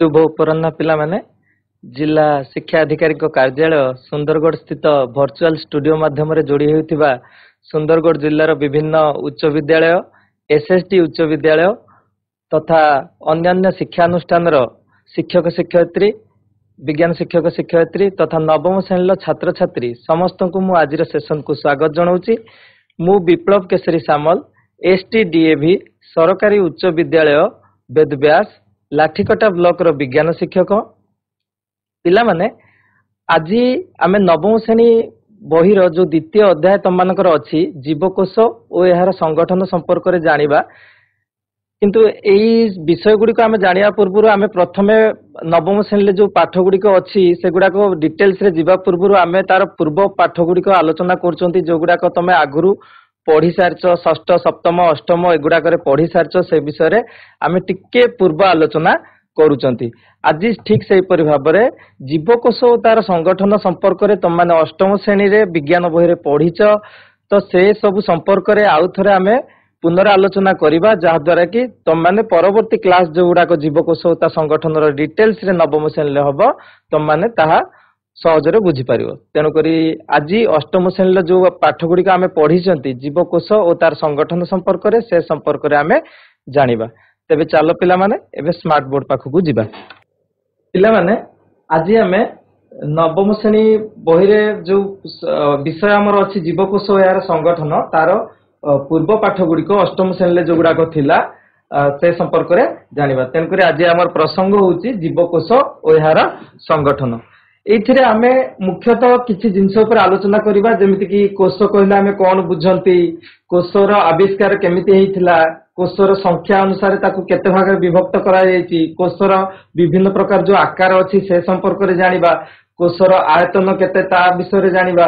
शुभ अपराह्न पिला माने जिला शिक्षा अधिकारी कार्यालय सुंदरगढ़ स्थित वर्चुअल स्टूडियो माध्यम जोड़ी होता सुंदरगढ़ जिलार विभिन्न उच्च विद्यालय एसएसटी उच्च विद्यालय तथा अन्यान्य शिक्षानुष्ठान शिक्षक शिक्षयित्री विज्ञान शिक्षक शिक्षयित्री तथा नवम श्रेणी छात्र छात्री समस्त को मु आज सेशन को स्वागत जनाऊँगी। मु विप्लव केसरी सामल एसटीडीएवी सरकारी उच्च विद्यालय वेदव्यास लाठीकटा ब्लॉक रो विज्ञान शिक्षक पिला माने आज आमे नवम श्रेणी बही जो द्वितीय अध्याय तुम मानकर अच्छी जीवकोश और यार संगठन संपर्क में जानिबा किंतु एई विषय गुड़ी आम जाना पूर्व आम प्रथम नवम श्रेणी जो पाठ गुड़िक अच्छी से गुड़ाक डिटेल्स रे जीवा पूर्व आम तार पूर्व पाठ गुड़िक आलोचना कर जो गुड़ाक तुम आगु पढ़ी सारच षष्ठ सप्तम अष्टम एगुड़ाक पढ़ी सारच से विषय आम टिके पूर्व आलोचना करुचंती। आज ठीक से भाव में जीवकोश और तार संगठन संपर्क में तुम मैंने अष्टम श्रेणी रे विज्ञान बही रे पढ़ीच तो से सब संपर्क में आउ थे आम पुनरालोचना करवा जहाद्वारा कि तुम मैंने परवर्ती क्लास जो गुड़ाक जीवकोश और संगठन डिटेल्स रे नवम श्रेणी हम तुम मैंने सहजरे बुझीपर तेणुक आज अष्टम श्रेणी जो पाठ गुड़िक आम पढ़ी जीवकोश और तार संगठन संपर्क में से संपर्क में आम जाना तेबे चलो पिला माने एबे स्मार्ट बोर्ड पाखक जीवा पिला माने आज आम नवम श्रेणी बही रे जो विषय आमर अच्छी जीवकोश और यार संगठन तार पूर्व पाठ गुड़िक अष्टम श्रेणी जो गुड़ाक थिला से संपर्क में जाना तेणुक आज आम प्रसंग हूँ जीवकोश और यार संगठन ये आम मुख्यतः किसी जिनस आलोचना करवा जमीती कि कोश कहले आम कौन बुझंती कोशर आविष्कार केमिति हेइथिला कोशर संख्या अनुसार ताकू केते भाग विभक्त करा जायछि कोशर विभिन्न प्रकार जो आकार अछि से संपर्क रे जानिबा कोशर आयतन केते ता विषय रे जानिबा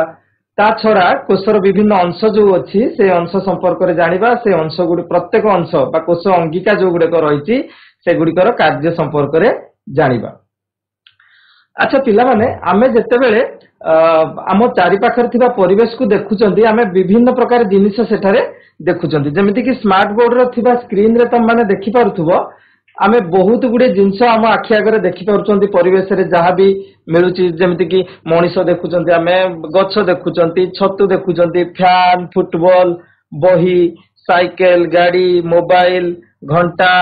ता छड़ा कोशर विभिन्न अंश जो अछि से अंश संपर्क रे जानिबा से अंश गुडी प्रत्येक अंश बा कोश अंगिका जो गुडे को रहिछि से गुडीकर कार्य संपर्क रे जानिबा। अच्छा पिला माने आमे जेते बेले आम चारि पाखर थिबा परिवेश को देखुचंती आमे विभिन्न प्रकार जिनिस सेठारे देखुचंती जमिति कि स्मार्ट बोर्ड रो थिबा स्क्रीन रे तम माने देखि पारुथबो आमे बहुत गुडे जिनिस आम आखि आगे देखि पारुचंती परिवेश रे जहा भी मिलुची जमिति कि मनीष देखुचंती आमे गछ देखुचंती छतु देखुचंती फैन फुटबॉल बही साइकेल गाड़ी मोबाइल घंटा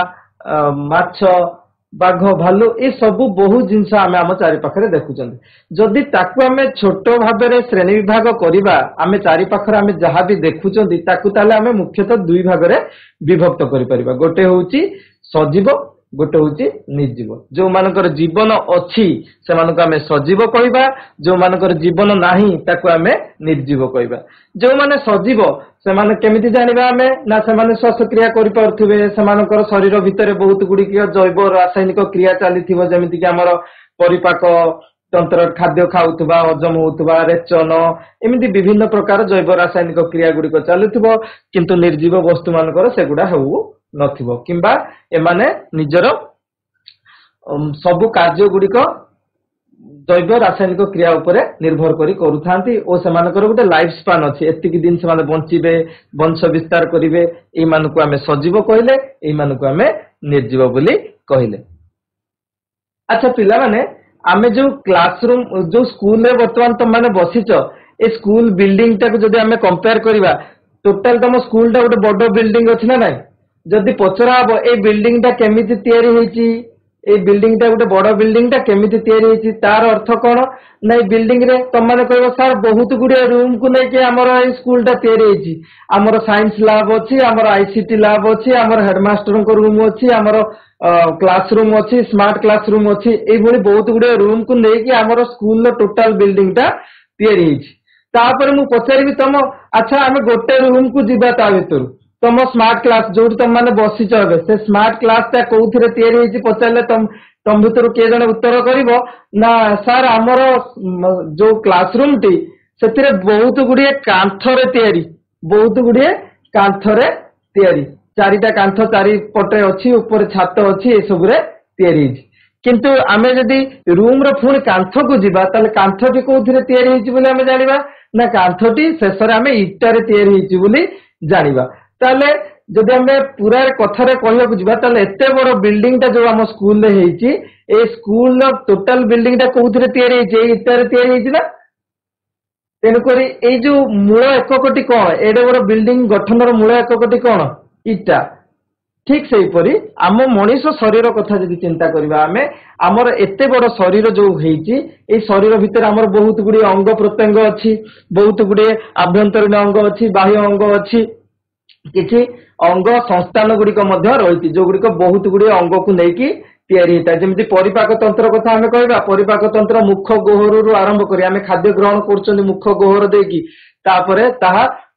माछ बाघ भालू ये सब बहुत जिनस आम आम चारि पाखरे देखुचंती जदि ताकू आमे छोट भाव में श्रेणी विभाग करवा आमे चारि पाखरे आमे जहा भी देखुचंती ताकू ताले आमे मुख्यतः दुई भाग रे विभक्त करि परिबा गोटे होउची सजीव गोटे होउची निर्जीव जो मानकर जीवन अछि से मानको आमे सजीव कहबा जो मानकर जीवन नाही ताकू आमे निर्जीव कहबा जो माने सजीव से माने केमिति जानिबा आमे ना से माने श्वासक्रिया करि पारथुबे से मानकर शरीर भितरे बहुत गुडी जैव रासायनिक क्रिया चलीथिबो जेमिति कि हमर परिपाक तंत्र खाद्य खाउथबा हजम होउथबा रेचन एमिति विभिन्न प्रकार जैव रासायनिक क्रिया गुडी चलुथिबो किंतु निर्जीव वस्तु मानकर सेगुडा होउ नथिबो किंबा एमाने निजर सबु कार्य गुडिक जैव रासायनिक क्रिया उपरे निर्भर करी करूथांती और सेमानकर गोटे लाइफ स्पान अछि एतिकी दिन से माने बंचिबे वंश विस्तार करिवे एई मानको आमे सजीव कहले एई मानको आमे निर्जीव बोली कहले। अच्छा पिला माने आमे जो क्लासरूम जो स्कूल रे वर्तमान तुम माने बसिच ए स्कूल बिल्डिंग टाको जदि आमे कंपेयर करिवा टोटल तम स्कूल टा गोटे बड़ बिल्डिंग अछि ना नाही जदि पचरा हबो ए बिल्डिंग टा केमिति तयारी होईची ए बिल्डिंग टा गोटे बड़ बिल्डिंग टा केमिति तयारी होईची तार अर्थ कोन नै बिल्डिंग रे तुम माने कहबो सर बहुत गुडे रूम को नै के हमर ए स्कूल टा तयारी होईची हमर साइंस लैब अछि हमर आईसीटी लैब अछि हमर हेडमास्टर को रूम अछि हमर क्लासरूम अछि स्मार्ट क्लासरूम अछि ए भली बहुत गुडे रूम को नै के हमर स्कूल रो टोटल बिल्डिंग टा तयारी होईची तापर मु पचारिबी तम अच्छा आमे गोटे रूम को जिबा ता भितर तुम स्मार्ट क्लास जो तुम मैंने बसीच से स्मार्ट क्लास टा कौन तैयारी पचारे तुम भर किए जन उत्तर कर ना सर आमर जो क्लासरूम टी से बहुत गुड़िए कांथरे तैयारी बहुत गुड़िए कांथरे तैयारी चारिटा कांथ चारिपटे अच्छी ऊपर छात अच्छी ये सब तैयारी किंतु आमे जदि रूम रो पुणी कांथ को जीवा ताले कांथटी कोथिरे तैयारी होईची बोली आमे जानिबा ना कांथटी शेषरे आमे इटारे तैयारी होईची बोली जानिबा ताले जदि आम पूरा कथार कहवाक जा एत बड़ बिल्डिंग जो आम स्कूल स्कूल टोटाल बिल्डिंग कौन इटार या तेणुक जो मूल एककटी कौन एडे बड़ बिल्डिंग गठन मूल एककटी कौन इटा ठीक से आम मनीष शरीर कथा जब चिंता करवा आम आमर एत बड़ शरीर जो शरीर भितर आमर बहुत गुड़े अंग प्रत्यंग अच्छी बहुत गुड़े आभ्यंतरीण अंग अच्छी बाह्य अंग अच्छी किसी अंग संस्थान गुड़िक रही जो गुड़िक बहुत गुड़े अंग को लेकिन जमी परिपाक तंत्र कथा आम कह परिपाक तंत्र मुख गोहर आरंभ कर खाद्य ग्रहण कर मुख गोहर देकी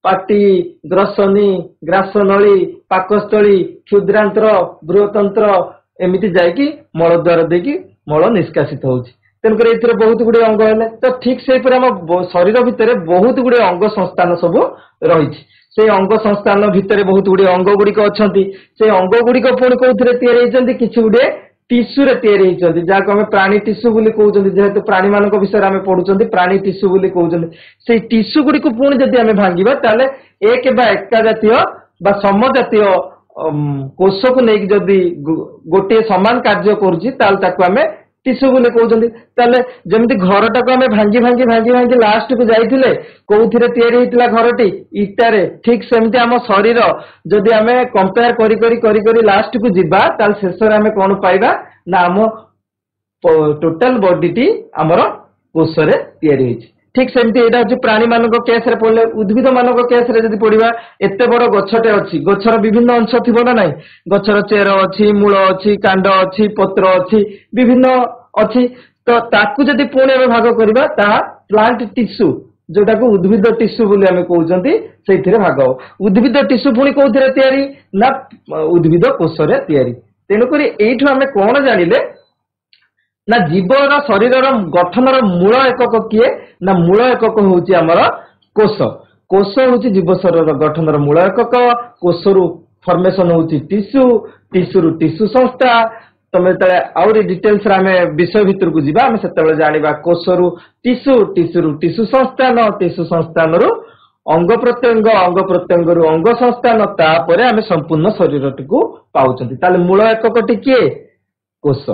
पाटी ग्रसनी ग्रासनली पाकस्थली क्षुद्रांतर बृहतंत्र एमती जाकि मल द्वार देकी मल निष्कासित होची तेणुक ए बहुत गुड़े अंग है तो ठीक से शरीर भितर बहुत गुड़े अंग संस्थान सब रही से अंग संस्थान भितर बहुत गुड़े अंग गुड़िक अच्छा से अंग गुड़िक पुणी कौन किसी गुड़े टिश्यू रे जहाँ आम प्राणी टिश्यू बोली कहते जेहेतु प्राणी मान विषय में पढ़ुं प्राणी टिश्यू बोली कहते से टिश्यू गुड़ी को पुणी जब आम भांगा ताले एक एका जातीय समजातीय कोष को लेकिन जदि गोटे सामान कार्य करें टिश्यू बोली कहते जमी घर टाक आम भांगी भांगी भांगी भांगी लास्ट को जाइए कौन घरटी इटारे ठीक सेमती आम शरीर जदि आम कंपेयर करी लास्ट को जीवा शेष आम कौन पाइबा ना आम टोटाल बॉडी आमर कोष ठीक सेमती यहाँ हूँ प्राणी मान केस पढ़ले उद्भिद मान केस पढ़ा एत बड़ गछटे अच्छी गछर विभिन्न अंश थी ना ना गछर चेर अच्छी मूल अच्छी कांड अच्छी पत्र अच्छी विभिन्न अच्छी तो ताकू जदि पुणी आम भाग करवा प्लांट टिश्यू जोटा को उद्भिद टिश्यू बोली आम कहते से भाग उद्भिद टिश्यू पुणी कौन ना उद्भिद कोष तेणुक यू आम कौन जानिले ना जीवर शरीर गठन मूल एकक किए ना मूल एकक हूँ आमर कोष कोष हूँ जीव शरीर गठन मूल एकक कोषरु फॉर्मेशन हूँ टिश्यू टिश्यू टिश्यू संस्था तमें आउरी डिटेल्स आम विषय भितर को जीवा से जाना कोषरु टिश्यू टिश्यू टिश्यू संस्थान अंग प्रत्यंग अंग संस्थान तापर आम संपूर्ण शरीर टी पाँच मूल एककटी किए कोष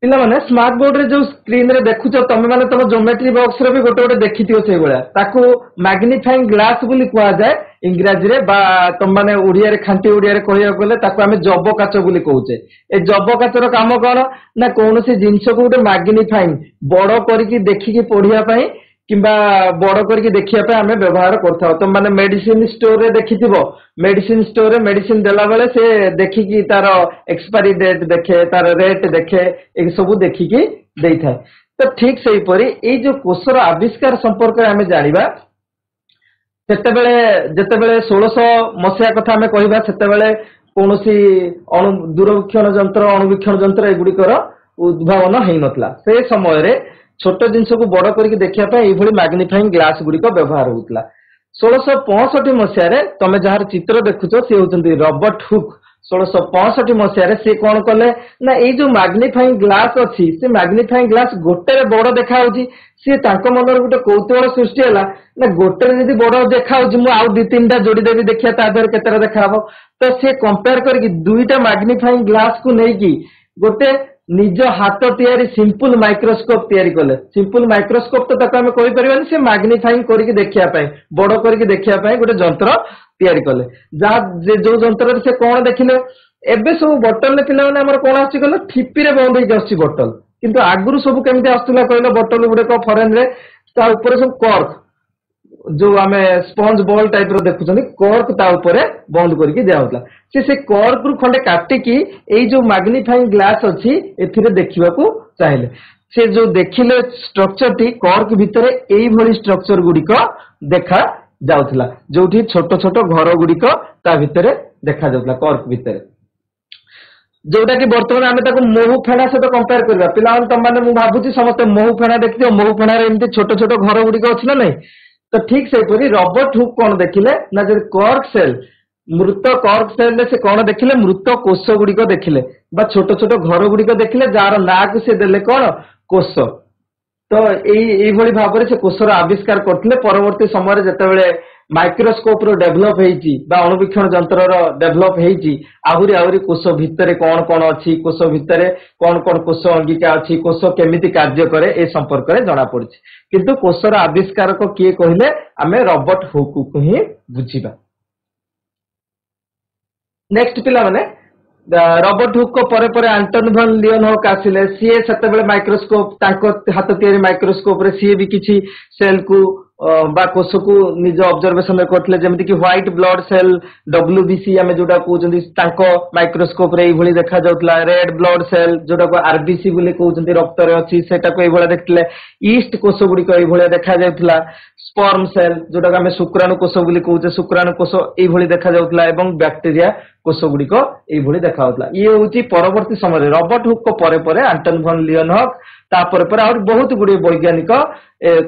पिलाने स्मार्ट बोर्ड रे जो स्क्रीन रे देखुच तुम मैंने तुम ज्योमेट्री बॉक्स रे भी गोटे गोटे देखी से भाया ताकू मैग्निफाइंग ग्लास बोली कह जाए इंग्राजी रे बा तुम मैंने ओडिया रे खांटी ओडिया रे कहया गले ताकू आमे जब काच बोली कहूचे ए जब काचर काम कौन ना कौन सी जिनस को गोटे मैग्निफाइंग बड़ करके देखिकी पढ़िया पई किंबा बड़ करके देखिया आम व्यवहार करता तुम मैंने मेडिसिन स्टोर रे देखि मेडिसिन स्टोर रे मेडिसिन देला बेले से देखिकी तार एक्सपायरी डेट देखे तार रेट देखे ये सब देखिकी दे थाए तो ठीक से ही जो कोषर आविष्कार संपर्क आम जाना जितेबले 1600 मसीहा कथा आम कहवा से कौन दूरवीक्षण जंत्र अणुवीक्षण जंत्र एगुड़िकर उद्भावन हो नथिला से समय छोट जिनस को बड़ करके देखा ये मैग्निफाइंग ग्लास गुड़िक व्यवहार होता 1665 मसीह तुम जार चित्र देखुच सी होती रॉबर्ट हुक 1665 मसीह सी कौन कले ना ये जो मैग्निफाइंग ग्लास अच्छी से मैग्निफाइंग ग्लास गोटे बड़ देखा सी मन गोटे कौतूहल सृष्टि है ना गोटे जब बड़ देखा आउ दी तीन टा जोड़ीदेवी देखिए तादेह केतटा देखा तो सी कंपेयर करके दुईटा मैग्निफाइंग ग्लास को लेकिन गोटे निज हाथ तैयारी सिंपल माइक्रोस्कोप तैयारी कले सिंपल माइक्रोस्कोप तो ताको आमे कहि परिबानी से मैग्निफाइंग करके देखिया पाए बड़ करके देखिया पाए गोटे जंत्र तैयारी कले जहाँ जो जंत्र से कौन देखिले एबे सब बोतल ने पिला माने हमर कोन आछि कहले ठिपी रे बंद होई आछि बोतल किंतु आगुरु सब केमते आस्तुला कहले बोतल गुडे को फॉरेन रे ता ऊपर सब कॉर्क जो आम स्पंज बॉल टाइप रो देखुछन कॉर्क ता ऊपर बंद करके दिया होता से कॉर्क रु खंडे काटिकी एई जो मैग्निफाइंग ग्लास अच्छी एथिरे देखिबा को चाहिले से जो देखिले स्ट्रक्चर टी कॉर्क भितरे एई भली स्ट्रक्चर गुडिक देखा जाउथला जोठी छोट छोट घर गुडिक ता भितरे देखा जाउथला कॉर्क भितरे जोटा कि बर्तमान आम महू फेणा सहित कंपेयर करवा पिला तुम मैंने मुझे भावुची समस्त महू फेणा देखिए महू फेणार एमती छोट छोट घर गुडिक अच्छी ना नहीं तो ठीक से रॉबर्ट हुक कौन देखिले ना जब कॉर्क सेल मृत कॉर्क सेल से कौन देखिले मृत कोष गुडिक देखिले बा छोट छोट घर गुडिक देखिले जार ना को से देले कौन कोष तो यही भाव से कोषर आविष्कार करथिले परवर्ती समय जेतेबेले माइक्रोस्कोप रो डेभलप हेची बा अणुवीक्षण यंत्र रो डेभलप हेची आहुरी आहुरी कोष भितरे कौन कौन अछि कोष भितरे कौन कौन कोष अंगिका अछि कोष केमिति कार्य करे ए संपर्क रे जणा पड़छि किंतु कोषर आविष्कारक किए कहिले आमे रॉबर्ट हुक को ही बुझिबा। नेक्स्ट पिला माने रॉबर्ट हुक को परे परे एंटनी वॉन लियनहॉक आसिले सीए सेते बेले माइक्रोस्कोप ताको हाथ तयारी माइक्रोस्कोप रे सीए भी किछि सेल को बा कोष को निज ऑब्जर्वेशन करथिले जेमिति कि व्हाइट ब्लड सेल डब्ल्यूबीसी आमे जोटा कहउचंदी ताको माइक्रोस्कोप रे एभली देखा जाउतला रेड ब्लड सेल जोटा को आरबीसी बोली कहउचंदी रक्त रे अछि सेटा को एभली देखथिले ईस्ट कोष गुडी को एभली देखा जाउतला स्पर्म सेल जोटा को आमे शुक्राणु कोष बोली कहउचे शुक्राणु कोष एभली देखा जाउतला एवं बैक्टीरिया कोष गुडी को एभली देखा जाउतला ये होची परवर्ती समय रॉबर्ट हुक को परे परे एंटनी वॉन लियनहॉक तापर पर और बहुत गुडी वैज्ञानिक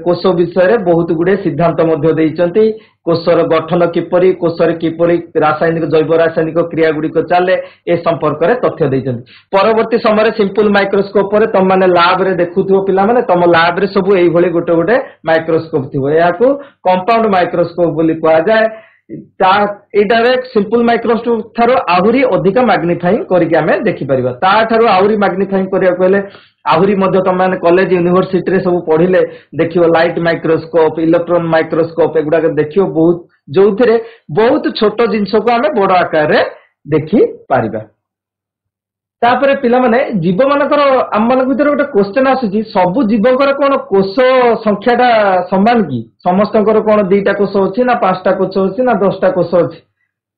कोष विषय बहुत गुडी सिद्धांत मध्य देइचंती कोषर गठन किपरि कोषर किपरि रासायनिक जैव रासायनिक क्रिया गुडी को चले ए संपर्क रे तथ्य देइचंती। परवर्ती समय सिंपल माइक्रोस्कोप रे तम माने लैब रे देखुथो पिला माने तम लैब रे सब एई भली गोटे गोटे माइक्रोस्कोप थिबो या को कंपाउंड माइक्रोस्कोप बोली कहा जाय ता एटारे सिंपल माइक्रोस्कोप थारो आहुरी अधिक मैग्निफाइंग करके हमें देखि परिबा ता थारो आहुरी मैग्निफाइंग करिया कहले आहुरी मध्य तम माने कॉलेज यूनिवर्सिटी रे सब पढिले देखियो लाइट माइक्रोस्कोप इलेक्ट्रॉन माइक्रोस्कोप एगुडा के देखियो बहुत जोथिरे बहुत छोट जिंस को हमें बड़ आकार रे देखि परिबा। तापरे पिला माने जीव मानकर आम मान भीतर गोटे क्वेश्चन आसुची सबु जीवकर कोन कोष संख्याटा समान की समस्तकर कोन दुईटा कोष अछि ना पांचटा कोष अछि ना 10टा कोष अछि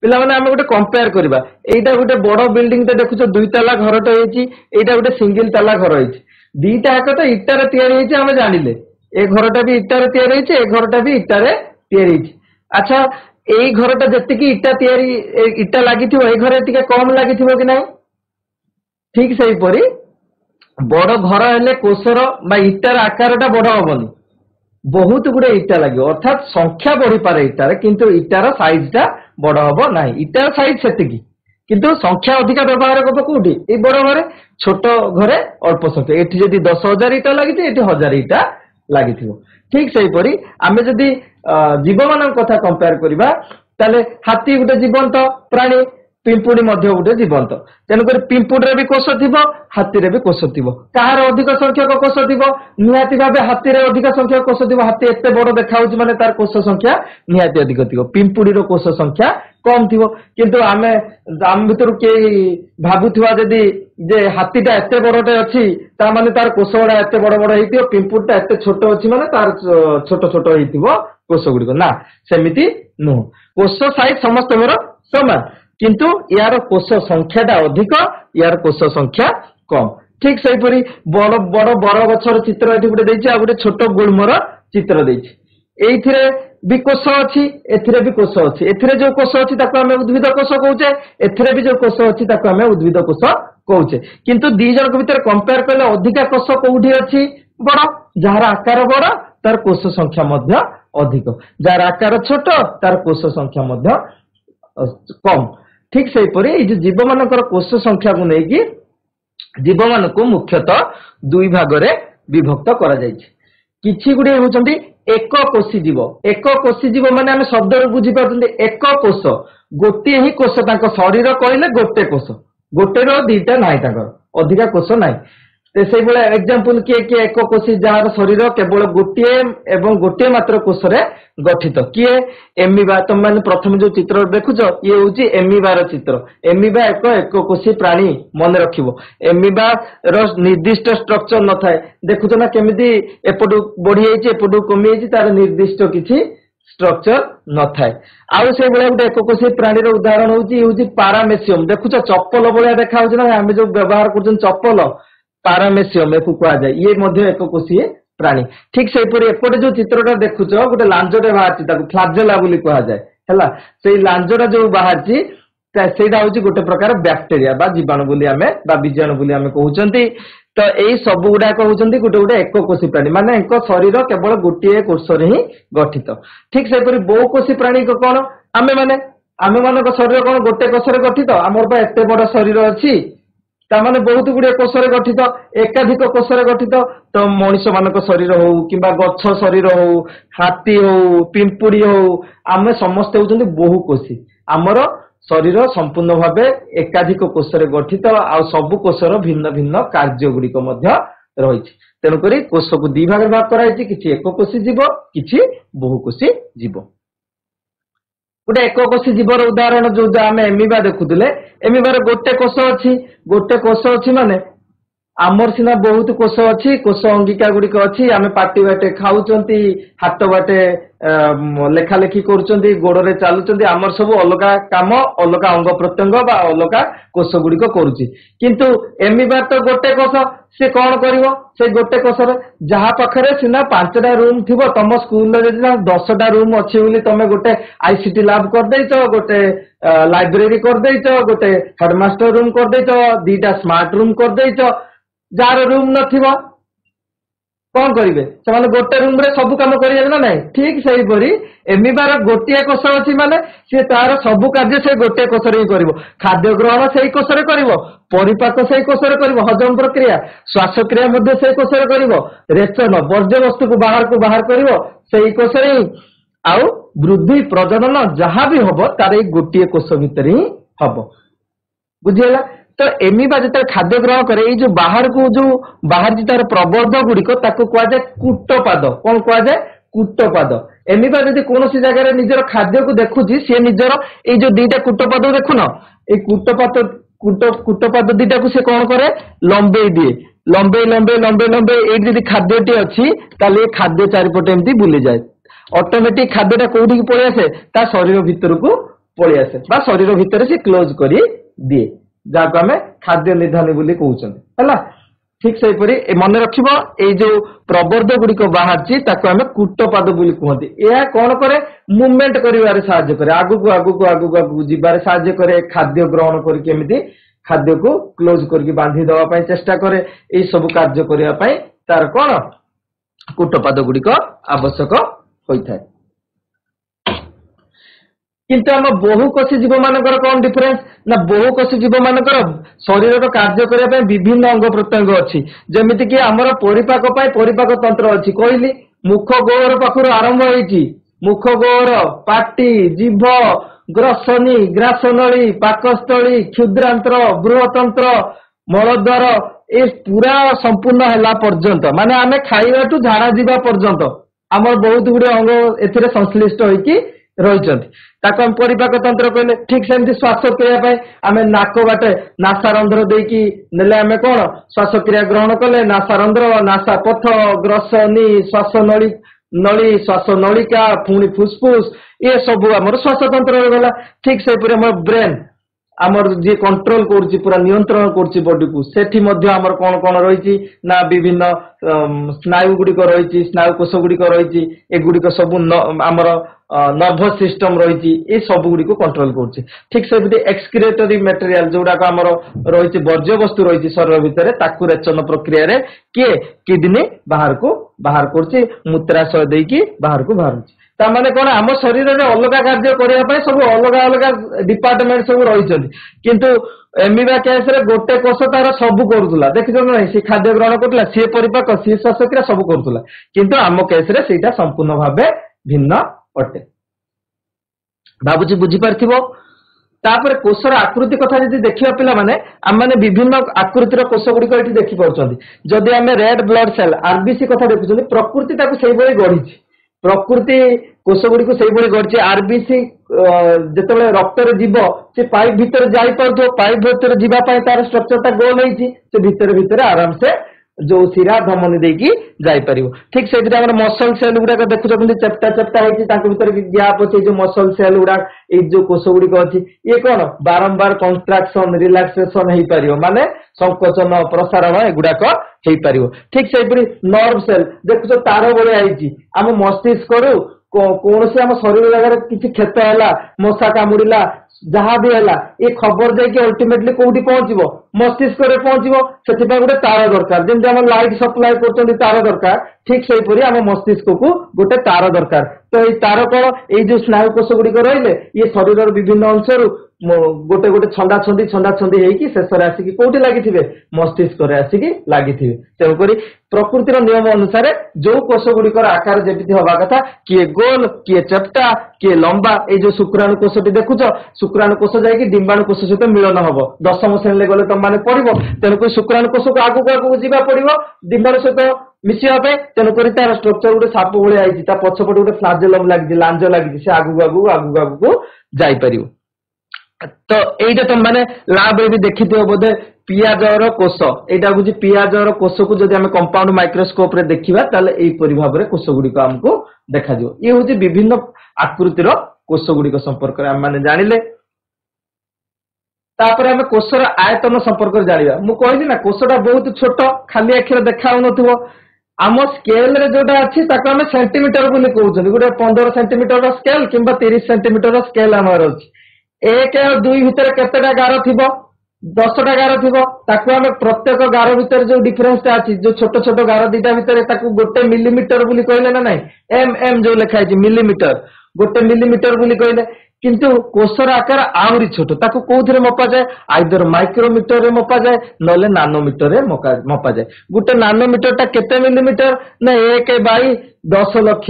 पिला माने हम गोटे कंपेयर करबा एटा गोटे बड़ बिल्डिंग ते देखुछो दुई तला घरटे हेची एटा गोटे सिंगल तला घर हेची दीटा एक तो इटारे तयारी हेची हम जानिले ए घरटा भी इटारे तयारी हेची ए घरटा भी इटारे तयारी हेची। अच्छा एई घरटा जति की इटा तयारी इटा लागिथिबो ए घरे टिके कम लागिथिबो कि नाही ठीक सही परी बड़ घर हेले कोषर बा इटार आकारटा बड़ हबनी बहुत गुडे इटा लगे अर्थात संख्या बढ़ी पारे इटार किंतु इटार साइजटा बड़ हबो नाही इटार साइज सेतिकी किंतु संख्या अधिक व्यवहार करबो कोठी ए बड़ घरे छोट घरे अल्प संख्या एठी जदी 10,000 इटा लागिते एठी 1000 इटा लागिथिबो ठीक सही परी आमे जदी जीव मानक कथा कंपेयर करिबा ताले हाथी गुटे जीवंत प्राणी पिंपुड़ी मध्य गोटे जीवंत तेणुकर पिंपुड़ी भी कोष थी हाथी रे भी कोष थी कहार अधिक संख्यक कोष थी निहाती भाव हाथी रे अधिक संख्यक कोष थी हाथी एत बड़ देखा माने तार कोष संख्या निहाती अधिक थी पिंपुड़ी रो कोष संख्या कम थी किंतु आमे आम भीतर के भाबुथुआ जदी जे हाथीटा एत बड़टे अच्छी ता माने तार कोष गुड़ा एत बड़ बड़ हेतियो पिंपुड़ीटा एत छोट अच्छी माने तार छोट छोट हेतिबो कोष गुडी ना सेमिति नु कोष साइज समस्त समान किंतु यार कोष संख्याटा अधिक यार कोष संख्या कम ठीक सही परी बड़ बड़ बड़ गछर चित्र एठी गुटे देछि आ गुटे छोट गुल्मर चित्र देछि एइथिरे भी कोष अछि एथिरे भी कोष अछि एथिरे जो कोष अछि ताको हमें उद्भिद कोष कहउचे एथिरे भी जो कोष अछि ताको हमें उद्भिद कोष कहउचे किंतु दी जन के भीतर कंपेयर करले अधिक कोष कोउठी अछि बड़ जहार आकार बड़ तार कोष संख्या मध्य अधिक जार आकार छोट तार कोष संख्या मध्य कम ठीक सही परी ये जीव मानकर कोष संख्या को लेकिन जीव मान को मुख्यतः दुई भाग रे विभक्त करा जायछि किछि गुडे होचंती एक कोषी जीव माने हम शब्द रे बुझी पाछंती एक कोष गोटे ही कोष तांको शरीर कहले गोटे कोष गोटे रो दीटा नाही तांकर अधिका कोष नाही ते सेई बेला एग्जांपल के एक कोषी जार शरीर केवल गोटे एवं गोटे मात्र कोष रे गठित किए एमिबा तुम माने प्रथम जो चित्र देखुछो ये होची एमिबा रो चित्र एमिबा एक कोषी प्राणी मन रखिबो एमिबा रो निर्दिष्ट स्ट्रक्चर न थाए देखुछो ना केमिति एपटु बढ़ी जाईची एपटु कमी जाईची तार निर्दिष्ट किछि स्ट्रक्चर न थाए आउ से बेला गोटे एक कोषी प्राणी रो उदाहरण होची पारामेसियम देखुछो चप्पल भलिया देखा होची ना हम जो व्यवहार करछन चप्पल पारामेसियम एकु कहा जाए ये मध्य एक कोषीय प्राणी ठीक से परी एपटे जो चित्रटा देखुछ गोटे लांजटे बाहरची ताकू फ्लाजेला बोली कहा जाए हैला सेई लांजटा जो बाहरची सेटा होची गोटे प्रकार बैक्टेरिया बा जीवाणु बोली आमे बा बीजाणु बोली आमे कहउचंती तो एई सब गुडा कहउचंती गोटे गोटे एक कोषी प्राणी माने एक शरीर केवल गोटे कोषरे ही गठित ठीक से परी बहु कोषी प्राणी को कोन आमे माने शरीर कोन गोटे कोषरे गठित हमर बा एते बड़ शरीर अछि तामाने बहुत गुड़े कोषरे गठित एकाधिक कोषरे गठित तो मनीष मान शरीर हो कि गछ शरीर हो हाथी हो पिंपुड़ी हो आम समस्ते होती बहुकोषी आमर शरीर संपूर्ण भाव एकाधिक कोषरे गठित आ सबु कोषर भिन्न भिन्न कार्य गुड़िक रही तेणुक कोष को दी भाग भाग कराई कि एक कोषी जीव कि बहुकोषी जीव गोटे एक कोषी जीवर उदाहरण जो आम एमिबा देखुले एमिबार गोटे कोष अच्छी गोटे कोष अच्छी माने आमर सिना बहुत कोष अच्छी कोष अंगिका गुड़िक अच्छी आम पाटी बाटे खाऊंच हाथ बाटे लेखा लेखी कर गोड़े चलुंट आमर सब अलग काम अलग अंग प्रत्यंग बा अलग कोष गुड़िक करुच्ची किंतु एमिबार तो गोटे कोष सी कौन कर गोटे कोषर जहाँ पाखे सीना 5टा रूम थी तुम स्कूल 10टा रूम अच्छी तुम गोटे आईसीटी लैब करदेच गोटे लाइब्रेरी करदेच गोटे हेडमास्टर रूम करदेच 2टा स्मार्ट रूम करदेच जार रूम नथिबो कौन करेंगे से गोटे रूम रे सब कम करेंगे ना नहीं ठीक से हीपरी एमिबार गोटे कोष अच्छी माने सी तार सब कार्य से गोटे कोषरे ही कर खाद्य ग्रहण से कोषरे कर परिपाक से कोषरे कर हजम प्रक्रिया श्वासक्रिया से कोषरे कर रेचन वर्ज्य वस्तु को बाहर कर कोषरे ही आउ वृद्धि प्रजनन जहाँ भी हम तार गोटे कोष भितर ही हम बुझीगला तो एमिबा जो खाद्य ग्रहण करे जो बाहर को जो बाहर तार प्रबोध गुड़िक कहुए कूटपाद कौन कहुए कूटपाद एमिबा जब कौन जगह निजर खाद्य को देखुची सी निजर ये जो 2टा कूटपाद देखुन ये कूटपाद 2टा को सी कौन करे लंबे दिए लंबे लंबे लंबे लंबे ये खाद्यटी अच्छी ताले खाद्य चारिपटे एमती बुली जाए ऑटोमेटिक खाद्यटा कौटी पलि आसे ता शरीर भितर को पलि आसे बा शरीर भितर से क्लोज करी दिए जहाँ आम खाद्य निधानी बोली कहते ठीक से मन रखिब ये जो प्रबोध गुड़िक बाहर आम कूटपाद बोली कहते यह कौन करे मुवमेंट करिवारे साहाय्य करे आगुक आगुक आगुक आगुक जीवारे साहाय्य करे खाद्य ग्रहण करके खाद्य को क्लोज करके बांधी दवाई चेष्टा करे ये सब कार्य करने तार कौन कूटपाद गुड़िक आवश्यक होता है किंतु आम बहुकोषी जीव मानकर कौन डिफरेन्स ना बहुकोषी जीव मानकर शरीर कार्य करने विभिन्न अंग प्रत्यंग अच्छी जमीती कि आमर परिपाक तंत्र अच्छी कहली मुख गोर पाखर आरंभ होती मुख गोर पाटी जीभ ग्रसनी ग्रासनली पाकस्थली क्षुद्रांत्र बृहतंत्र मलद्वार ये पूरा संपूर्ण है पर्यंत माने आम खाइबा ठू झाड़ा जीवा पर्यंत आमर बहुत गुड़े अंग ए संश्लिष्ट होती रही परिपाक तंत्र कहले ठीक सेमती श्वासक्रिया आम नाक बाटे नासारंध्र देकी नेले आम कौन श्वासक्रिया ग्रहण कले नासारंध्र नासा पथ ग्रसनी श्वास नली नली श्वास नलिका पुणी फुसफुस ये सब आम श्वासतंत्र गला ठीक से ब्रेन आमर जी कंट्रोल करुच्ची पूरा नियंत्रण करुच्ची बॉडी को सेठी मध्य आमर कौन कौन रही ना विभिन्न स्नायु गुड़िक रही स्नायु कोष गुड़िक रही एगुड़िक सब आमर नर्भस सिस्टम रही ये सब गुड़िक कंट्रोल करुच्ची ठीक से एक्सक्रिएटरी मटेरियल जोड़ाक आमर रही वर्ज्य वस्तु रही शरीर भितर ताकू रेचन प्रक्रिया किए किडनी बाहर करुच्ची मूत्राशय देकी बाहर को बाहर तामाने कौन आम शरीर में अलग कार्य करने सब अलग अलग डिपार्टमेंट सब रही किंतु एमिबा केस रे गोटे कोष तार सब करूला देखिछ ना सी खाद्य ग्रहण करला सी परिपाक सी श्वासक्रिया सब करूला किंतु आम केस रे सेटा संपूर्ण भावे भिन्न अटे भाबुची बुझी पारथिबो तापर कोषर आकृति कथा जदि देखिबा पिला माने आम माने विभिन्न आकृतिर कोष गुड़िक एठी देखि पाउछंती जदि आमे रेड ब्लड सेल आरबीसी कथा देखुछंती प्रकृति ताकू सेहि भली गढिछि प्रकृति कोष गुड़ी को गढ़ी आरबीसी जिते रक्त जीव से पाइप भितर जापर पाइप भितर जावाई तार स्ट्रक्चर गोल होती भितर भितर आराम से जो शिरा धमनी देकी जापर ठीक से मसल सेल गुड़ाक देखुं चेप्टा चेप्टा होती गैप अच्छे जो मसल सेल गुड़ाक जो कोष गुड़िक अच्छी ये कौन बारंबार कंट्राक्शन रिलैक्सेशन हो पार माने संकोचन प्रसारण एगुड़ाक हो पार ठीक से नर्व सेल देखुच तार भाई आम मस्तिष्क कौन से आम शरीर जगह किसी क्षत है मशा कामुड़ा जहाँ भी है ये खबर जाकि अल्टीमेटली कौटी पहुंचो मस्तिष्क में पहुंचो से गोटे तार दरकार जमी आम लाइट सप्लाई कर तार दरकार ठीक से आम मस्तिष्क को गोटे तार दरकार तो ये तार कौन ये जो स्नायु कोष गुड़िक रही ये शरीर विभिन्न अंशर गोटे गोटे छंदा छंदी ହେଇକି ଶେଷରେ ଆସିକି କୋଉଠି ଲାଗିଥିବେ ମସ୍ତିଷ୍କରେ ଆସିକି ଲାଗିଥିବେ। ତେଣୁକରି ପ୍ରକୃତିର ନିୟମ ଅନୁସାରେ ଯୋଉ କୋଷ ଗୁଡିକର ଆକାର ଯେମିତି ହବା କଥା କିଏ ଗୋଲ କିଏ ଚେପ୍ଟା କିଏ ଲମ୍ବା ଏଇ ଯୋଉ ଶୁକ୍ରାଣୁ କୋଷଟି ଦେଖୁଛ ଶୁକ୍ରାଣୁ କୋଷ ଯାଇକି ଡିମ୍ବାଣୁ କୋଷ ସହିତ ମିଳନ ହବ ଦଶମ ଶ୍ରେଣୀରେ ଗଲେ ତମମାନେ ପଢିବ। ତେଣୁକରି ଶୁକ୍ରାଣୁ କୋଷକୁ ଆଗକୁ ଆଗକୁ ଯିବା ପଡିବ ଡିମ୍ବାଣୁ ସହିତ ମିଶିବା ପାଇଁ। ତେଣୁକରି ତାର ଷ୍ଟ୍ରକ୍ଚର ଗୋଟେ ସାପ ଭଳିଆ ହେଇଛି ତା ପଛପଟେ ଗୋଟେ ଫ୍ଲାଜେଲମ ଲାଗିଛି ଲାଞ୍ଜ ଲାଗିଛି ସେ ଆଗକୁ ଆଗକୁ ଯାଇପାରିବ। तो এইটা तुम मैंने लैब भी देखी बोधे पियाजर कोष एटा हूँ पियाजर कोष को जब आम कंपाउंड माइक्रोस्कोप रे देखा यहीपरि भाव में कोष गुड़िक आमको देखा ये हूँ विभिन्न आकृतिर कोष गुड़िक संपर्क में आम जानिले। तापर आम कोषर आयतन संपर्क जाना मुझे कहली ना कोषटा बहुत छोट खाली आखिर देखा आम स्केल रे जोटा अच्छी आम सेंटीमीटर कहते गोटे 15 सेंटीमीटर स्केल कि 30 सेंटीमीटर स्केल आमर अच्छी 1 और 2 भितर केतेटा गार थिबो 10टा गार थिबो ताकू आमे प्रत्येक गार भितर जो डिफरेंस ता अछि जो छोट छोट गार दीटा भितर ताकू गोटे मिलीमीटर बोली कहले ना नहीं एम एम जो लिखा है मिलीमीटर गोटे मिलीमीटर बोली कहले किंतु कोषर आकार आउरी छोट ताकू कोउथरे मपा जाय आइदर माइक्रोमीटर रे मपा जाय नले नानोमीटर रे मपा जाय। गोटे नानोमीटर ता केते मिलीमीटर ना 1/10 लाख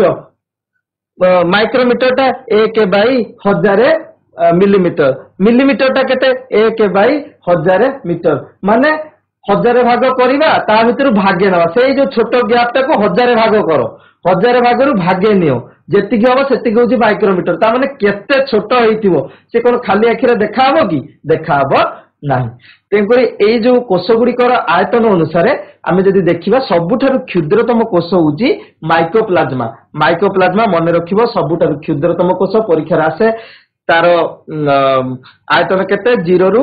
माइक्रोमीटर ता 1/1000 मिलीमीटर मिलीमीटर टा केते 1/1000 मीटर माने 1000 भाग करिबा ता भितर भागे नवा से जो छोट गैप टा को 1000 भाग करो 1000 भाग रु भागे नियो जेतिकी हबो सेतिकी होची माइक्रोमीटर ता माने केते छोट हेइथिबो से कोन खाली आखिरे देखा हबो कि देखा हबो नाही। तेनकरी एई जो कोष गुड़िकर आयतन अनुसार आमे जदि देखिबा सबुठारु क्षुद्रतम कोष होची माइकोप्लाज्मा माइकोप्लाज्मा मन रखिबो सबुठारु क्षुद्रतम कोष परीक्षा आसे तार आयतन केते 0 रु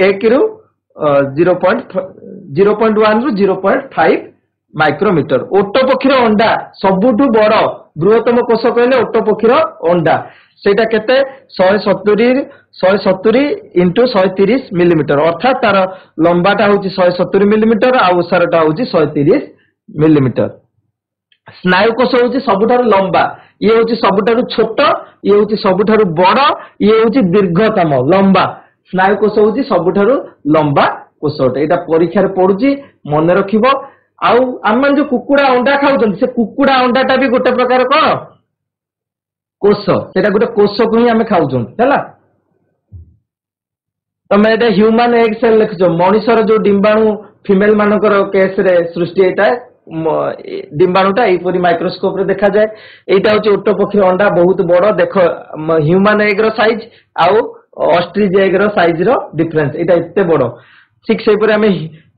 1 रु 0.1 रु 0.5 माइक्रोमीटर। ओट पक्षीर अंडा सबुठु बड़ बृहत्तम कोष कहले ओट पक्षीर अंडा सेटा केते 170 इंटू 130 मिलीमीटर अर्थात तार लंबाटा होची 170 मिलीमीटर आ ओसारटा होची 130 मिलीमीटर। स्नायु कोष होची सबुठारु लंबा ये होची सबुठारु छोट ये होची सबुठारु बड़ ये होची दीर्घतम लंबा स्नायु कोष होची सबुठारु लंबा कोष एटा परीक्षा रे पडुची मन रखिबो। आउ हम जो कुकुड़ा अंडा खाउछन से कुकुड़ा अंडाटा भी गोटे प्रकार कोन कोष सेटा गोटे कोष को ही हम खाउछन हैला। तमे एटा ह्यूमन एग सेल लिखछो मनुष्यर जो डिंबाणु फीमेल मानकर केस रे सृष्टि एटा डिंबाणुटा यहीपरि माइक्रोस्कोप रे देखा जाए एटा होची ओट पक्षी अंडा बहुत बड़ देख ह्यूमन एग रो साइज आउ ऑस्ट्रिच एग रो साइज रो डिफरेंस एटा एते बड़ ठीक से पर हमें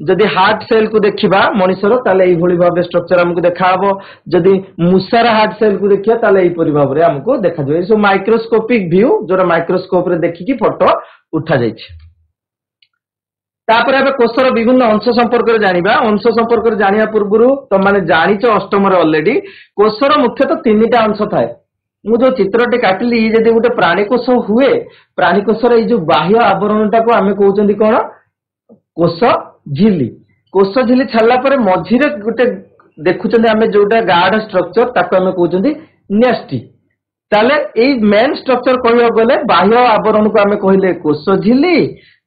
जदि हार्ट सेल को देखिबा मनुष्यर ताले एई भली भाबे स्ट्रक्चर हमको देखाबो जदि मुसार हार्ट सेल को देखिया ताले एई परि भाबे हमको देखा जाय। सो माइक्रोस्कोपिक व्यू जोरा माइक्रोस्कोप रे देखि फोटो उठा जाय छै। तापर एबे कोषर विभिन्न अंश संपर्क रे जानिबा अंश संपर्क रे जानिया पूर्वरु त माने जानिचो अष्टम रे ऑलरेडी कोषर मुख्यतः 3टा अंश थाए। मु जो चित्रटे काटिली जदि गोटे प्राणी कोष हुए प्राणी कोषर ए जो बाह्य आवरणटा को आमे कहउचंदी कोन कोष झिल्ली छाला पर मझिरे गोटे देखुचंदी आमे जोटा गार्ड स्ट्रक्चर ताको आमे कहउचंदी न्यस्टी ताले ए मेन स्ट्रक्चर कहयो गले बाह्य आवरण को आमे कहिले कोष झिल्ली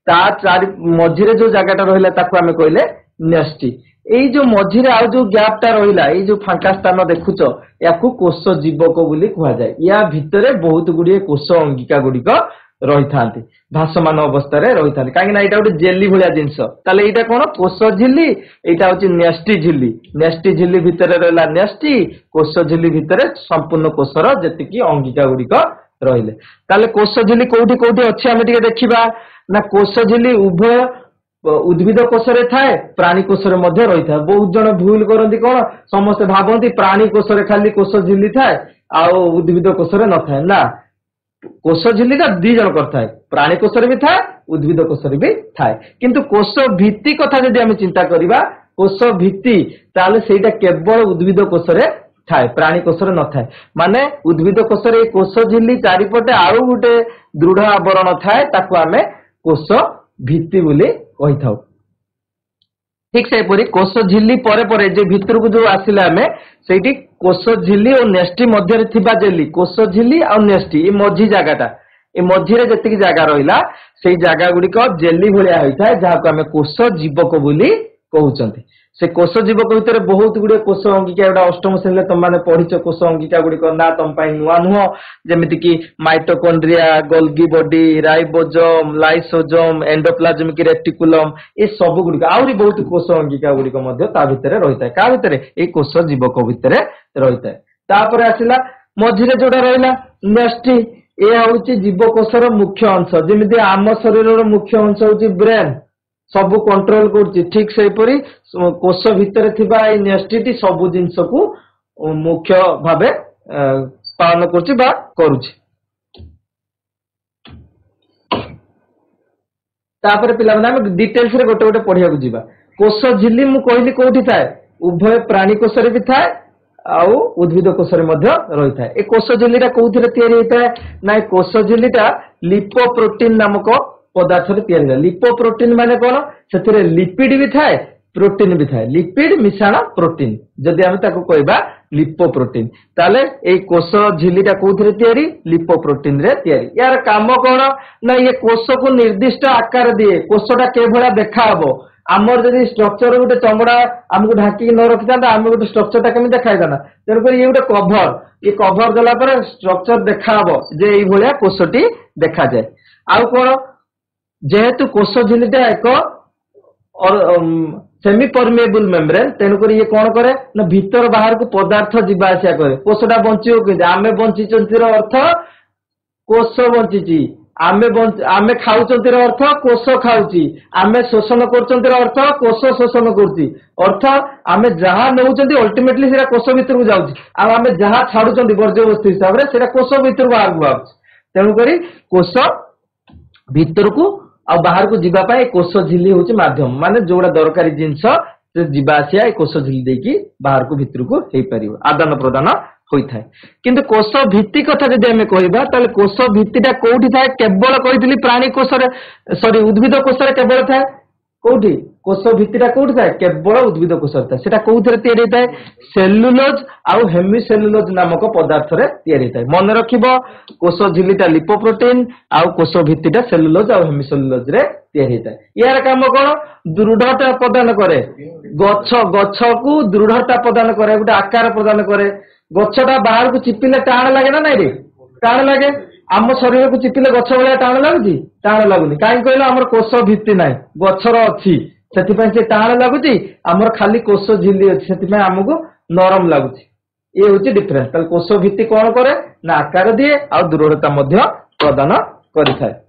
ता चारि मझिरे जो जगहटा रहिला ताको आमे कहिले न्यस्टी एई जो मझिरे आ जो गैपटा रहिला एई जो फांका स्थान देखुचो याकू कोष जीवक बोली कहवा जाय। या भितरे बहुत गुडी कोष अंगिका गुडीक रही थांती भासमान अवस्था रे रही थांती काहे ना एटा गोटे जेली भलिया जिंस ताले एटा कोन कोष झिल्ली एटा होची न्यस्टी झिल्ली भितरे रहला न्यस्टी कोष झिल्ली भितरे संपूर्ण कोषर जतिकी अंगिका गुडीक रहिले ताले कोष झिल्ली कोठी कोठी अछि हम टिके देखिबा ना कोष झिल्ली उभय उद्भिद कोष रे थाए प्राणी कोष रे मध्ये रही थाए। बहुत जण भूल करंती कोन समस्त भाबंती प्राणी कोष रे खाली कोष झिल्ली थाए आ उद्भिद कोष रे न थाए ना कोष झिल्ली का 2 जण करथाय प्राणी कोष रे भी थाए उद्भिद कोष रे भी थाए किंतु कोष भित्ति कथा जदि हम चिंता करिबा कोष भित्ति ताले सेटा केवल उद्भिद कोष रे थाए प्राणी कोष रे न थाए माने उद्भिद कोष रे कोष झिल्ली चारिपटे आउ गुटे दृढ़ आवरण थाए ताको आमे कोष भित्ति बोली कहि थाउ। ठीक से परी कोष झिल्ली परे परे जे भितर को जो आसिला हमें सेठी कोष झिल्ली और नेस्टी मध्य रे थिबा जेली कोष झिल्ली और नेस्टी ए मझी जगाटा ए मझिरे जेतिकी जगह रहिला सेई जगह गुड़िक जेली भलिया होइଥାଏ ଯାହାକୁ ଆମେ कोष जीवक ବୋଲି କହୁଛନ୍ତି। से कोष जीवक भितर बहुत गुड़े कोष अंगिका गुड़ा अष्टम श्रेणी तुम मैंने पढ़िच कोष अंगिका गुड़िक ना तुम नुआ नुह जमीती कि mitochondria Golgi body ribosome lysosome endoplasmic reticulum ये सब गुड़िक आहरी बहुत कोष अंगिका गुड़िक भितर रही है क्या भितर ये कोष जीवक भितर रही है। तापर आसला मझिरे जोड़ा रहा न्यष्टि ये हूँ जीवकोशर मुख्य अंश जमी आम शरीर मुख्य अंश हूँ ब्रेन सबू कंट्रोल करुच्ची ठीक से कोष भितर थिबा ए न्यष्टि सबू जिनस को मुख्य भावे पालन करुच्ची बा करुच्ची। तापर पिला माने हम डिटेल्स रे गोटे गोटे पढ़िया को जीवा। कोष झिल्ली मु कहली कोठी थाए उभय प्राणी कोष रे भी थाए आउ उद्भिद कोष रे मध्य रही थाए। ए कोष झिल्लीटा कोउथिरे तयारी होइताए ना कोष झिल्लीटा लिपोप्रोटीन नामक पदार्थ रे तयारी है। लिपोप्रोटीन माने कोन सेथिरे लिपिड भी थाए प्रोटीन भी थाए लिपिड मिश्रण प्रोटीन जदि हम ताको कहबा लिपोप्रोटीन ताले ए कोष झिल्लीटा कोउथिरे तयारी लिपोप्रोटीन रे तयारी। यार काम कोन ना ये कोष को निर्दिष्ट आकार दिए कोषटा के भला देखा हबो आमर जदि स्ट्रक्चर गोटे चमड़ा आमको ढाकी न रखी था आम गोटे स्ट्रक्चर केमी देखा तेणुक ये गोटे कभर देला पर स्ट्रक्चर देखा हबो जे एई भलिया कोषटी देखा जाए। आउ कोन जेहेतु कोष झिल्लीटा एक सेमी परमेबल मेम्ब्रेन तेणुक ये कौन करे ना भीतर बाहर को पदार्थ जीवा आसिया करे। कोषटा बंचियो कि आमे बंचिचंतीर अर्थ कोष बंचिची आमे खाउचंतीर अर्थ कोष खाउची आमे शोषण करचंतीर अर्थ कोष शोषण करची अर्थ आमे जहा नउचंती अल्टीमेटली सेरा कोष भीतर को जाउची आ आमे जहा छाडुचंती वर्ज्य वस्तु हिसाब रे सेरा कोष भीतर को आगु आउची। तेणु करी कोष भीतर को आ बाहर को जीवा पाए कोष झिल्ली होची माध्यम माने जोड़ा दरकारी जिंस से जीवा आसिया कोष झिल्ली देकी बाहर को भीतर को हेई परियो आदान प्रदान होइथाय। किंतु कोष भित्ति कथा जदि हमें कहबा ताले कोष भित्तिटा कोउठी थाए केवल कहितली प्राणी कोष रे सॉरी उद्भिद कोष रे केवल थाए कोउठी कोष भित्तिटा कोउठी थाए केवल उद्भिद कोष थाए सेटा कोउथरे तयारी थाए सेलुलोज आउ हेमिसेलुलोज नामक पदार्थ रे तयारी थाए। मन रखिबो कोष झिल्लीटा लिपोप्रोटीन आउ कोष भित्तिटा सेलुलोज आउ हेमिसेलुलोज रे तयारी थाए। यार काम कोन दृढ़ता प्रदान करे गछ गछ को दृढ़ता प्रदान करे गोटे आकार प्रदान करे गछटा बाहर को चिपिले टाण लगे ना नहीं रे टाण लगे आम शरीर को चिपिले गछ भाया टाण लगुची टाण लगुनि कहीं कहला आमर कोष भित्ति नाही गछर अछि सेतिपय से टाण लगुची आमर खाली कोष झिल्ली अछि सेतिपय हमको नरम लगुची ये होची डिफरेंस। ताल कोष भित्ति कोन करे ना आकार दिए आ दृढ़ता मध्य प्रदान करिथाय।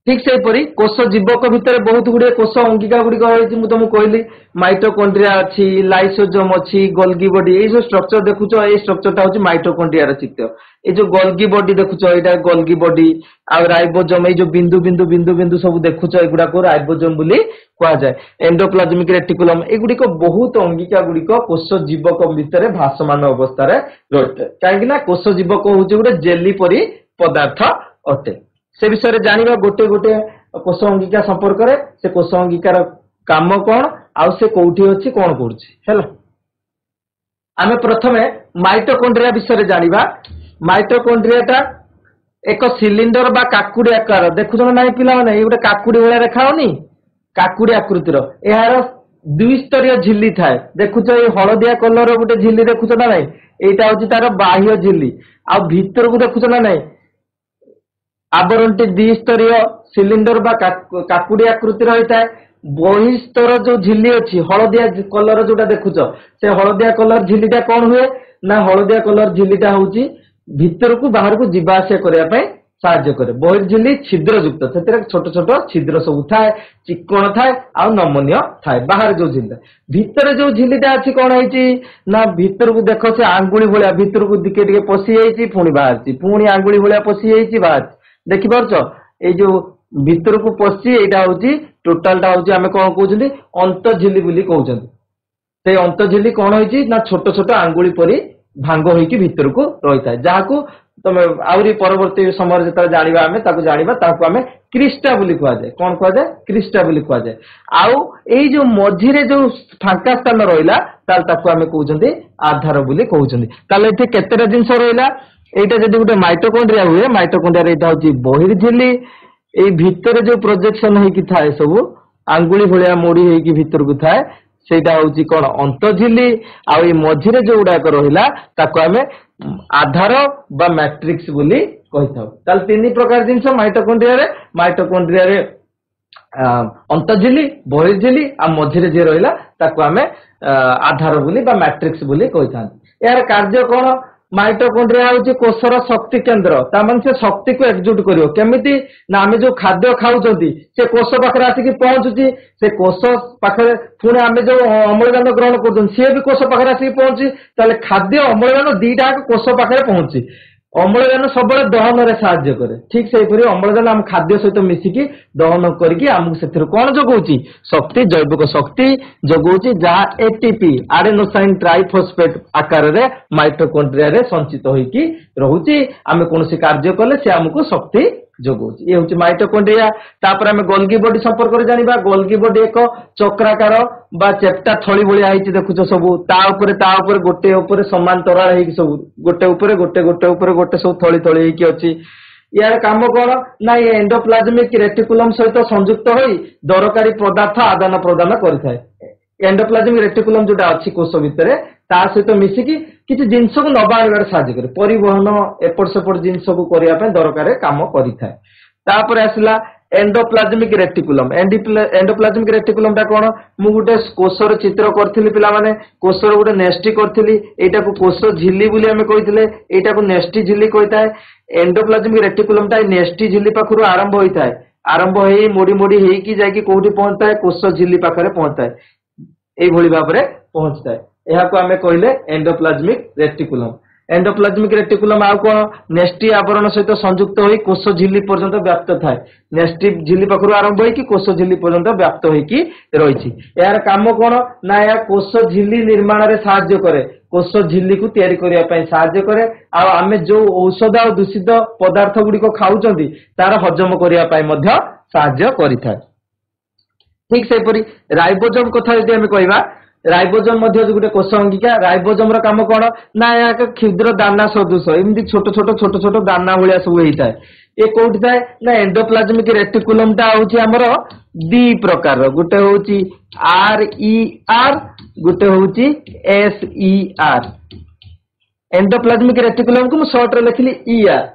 ठीक से परी कोष जीवक भितर बहुत गुड़े कोष अंगिका गुड़िक रही तुमको कहली माइटोकॉन्ड्रिया अच्छी लाइसोसोम अच्छी गोल्गी बॉडी ये जो स्ट्रक्चर देखुच ये स्ट्रक्चरटा हूँ माइटोकॉन्ड्रिया चित्र ये जो गोल्गी बॉडी देखुच यहाँ गोल्गी बॉडी आ राइबोसोम ये जो बिंदु बिंदु बिंदु बिंदु सब देखुच एगुड़ा राइबोसोम बोली कहुए एंडोप्लाज्मिक रेटिकुलम एगुड़िक बहुत अंगिका गुड़िक कोष जीवक भितर भासमान अवस्था रही है कहीं कोष जीवक हूँ गोटे जेली परी पदार्थ अटे। से विषय जानिबा गोटे गोटे कोष अंगिका संपर्क रे से कोष अंगिकार काम कौन आउ से कोठी अछि कौन करूछि हैला। आमे प्रथमे माइटोकॉन्ड्रिया विषय जानिबा। माइटोकॉन्ड्रियाटा एक सिलिंडर बा काकुड़ी आकार देखुछ ना नाही पिला माने गोटे काकुड़ी भलिया देखाउनी काकुड़ी आकृतिर एहार द्विस्तरीय झिल्ली थाए देखुछ ए हळदिया कलर गोटे झिल्ली देखुछ ना नाही एटा होछि तार बाह्य झिल्ली आ भीतर को देखुछ ना नाही आवरणटी द्विस्तरीय सिलिंडर बा काकुड़ी आकृति रही है। बहिस्तर जो झिल्ली अच्छी हलदिया कलर जोटा देखुच से हलदिया कलर झिल्लीटा कौन हुए ना हलदिया कलर झिल्लीटा हूँ भीतर को बाहर को जीवा आसिया करने साहाय्य करे। बहिर्झिल्ली छिद्रयुक्त से छोट छोट छिद्र सब थाए चिकण थाए आ नमनीय थाए बाहर जो झिल्ली भीतर जो झिल्लीटा अच्छी कौन है ना भीतर को देख से आंगुली भाया भीतर को दिके टिके पशि जाइए पुणी बाहर पुणी आंगुली भाया पशि जाइए बाहर देखिपार ये जो भीतर को पशि यहाँ हूँ टोटालटा हूँ आम कौन कहते अंतझिल्ली बोली कहते से अंतझिल्ली कौन होती ना छोट छोट आंगुली परी भांग होइकी भीतर को रही था जहाँ को तुम आहरी परवर्ती समय जो जाना आम जाना आम क्रिस्टा बोली कहुए कौन कहुए क्रिस्टा बोली कहुए आउ ये जो मझीरे जो फांका स्थान रहा आम कहते आधार बोली कहते केतेटा जिनस रहा এইটা যদি গোटे माइटोकॉन्ड्रिया हुए माइटोकॉन्ड्रिया एटा होची बहिर्झिल्ली एई भितरे जो प्रोजेक्शन हेकी थाए सब आंगुली भलिया मोड़ी हेकी भितर को थाए सेटा होची कोन अंतझिल्ली आ एई मझिरे जो गुडाक रहिला ताको हमें आधार बा मैट्रिक्स बोली कहिथाउ। ताल तीन प्रकार जिंस माइटोकॉन्ड्रिया रे अंतझिल्ली बहिर्झिल्ली आ मझिरे जे रहिला ताको हमें आधार बोली बा मैट्रिक्स बोली कहिथान। यार कार्य कोन माइटोकॉन्ड्रिया होची कोषर शक्ति केंद्र तामान से शक्ति को एकजुट करियो केमिति ना आमे जो खाद्य खाउचंती से कोष पाखरे आसिकी पहुंचुची से कोष पाखरे पुणे आमे जो अम्लजान ग्रहण करछन से भी कोष पाखरे आसिकी पहुंची ताले खाद्य अम्लजान दीटा कोष पाखरे पहुंची अम्लजान सबले दहन रे सहाय्य करे ठीक सेहि परि अम्लजान हम खाद्य सहित मिसिकी दहन करके हमकु सेथिर कोन जगौची शक्ति जैविक शक्ति जगौची जहा एटीपी एडेनोसाइन ट्राइफॉस्फेट आकार रे माइटोकॉन्ड्रिया रे संचित होईकी रहूची आमे कोनोसी कार्य करले से हमकु शक्ति जगौची ये होची माइटोकॉन्ड्रिया। तापर आमे गोल्गी बॉडी संपर्क रे जानिबा गोल्गी बॉडी एक चक्राकार बा चेप्टा थळी भलिया आइची देखुछो सबु ता ऊपर गोटे ऊपर समांतराल हेकी सबु गोटे ऊपर गोटे सब थळी थळी हेकी अछि। यार काम कोन ना ये एंडोप्लाज्मिक रेटिकुलम सहित संयुक्त होई दरकारी पदार्थ आदान प्रदान करिथाय। एंडोप्लाज्मिक रेटिकुलम जोटा अछि कोष भितरे ता सहित मिसिकी किछि जिंस को नबा आनिबार सहाय्य करे परिवहन एपट सेपट जिंस को करिया पे दरकारी काम करिथाय। तापर आसला एंडोप्लाज्मिक रेटिकुलम एंडोप्लाज्मिक रेटिकुलम टा कोन मु गुटे कोषर चित्र करथिली पिला माने कोषर गुटे नेस्टी करथिली एटा को कोष झिल्ली बोली हमें कहितले एटा को नेस्टी झिल्ली कहिताय। एंडोप्लाज्मिक रेटिकुलम टा नेस्टी झिल्ली पाखरु आरंभ होइताय आरंभ हेई मोडी मोडी हेई की जाय की कोठी पहुंचताय कोष झिल्ली पाखरे पहुंचताय एई भली भाबरे पहुंचताय एहा को हमें कहले एंडोप्लाज्मिक रेटिकुलम। एंडोप्लाज्मिक रेटिकुलम आ कोन नेस्टी आवरण सहित संयुक्त होई कोष झिल्ली पर्यंत व्याप्त थाए नेस्टी झिल्ली पाखरु आरंभ होई की कोष झिल्ली पर्यंत व्याप्त होई की रहिछि। यार काम कोन ना या कोष झिल्ली निर्माण रे सहाय्य करे कोष झिल्ली को तयारी करिया पय सहाय्य करे आ आमे जो औषध आ दूषित पदार्थ गुडी को खाउचंती तार हजम करिया पय मध्य सहाय्य करिथाय। ठीक से परि राइबोसोम कथा यदि हमें कहबा राइबोसोम मध्य जो गोटे कोष अंगिका राइबोसोम रो काम कोन ना या क्षुद्र दाना सदृश एमती छोट छोट दाना भलिया सब हेइताय ए कोठी थाए ना एंडोप्लाज्मिक रेटिकुलम टा होची हमर दी प्रकार गोटे होची आर ई आर गोटे होची S E R. Endoplasmic reticulum को मु शॉर्ट रे लिखली ई आर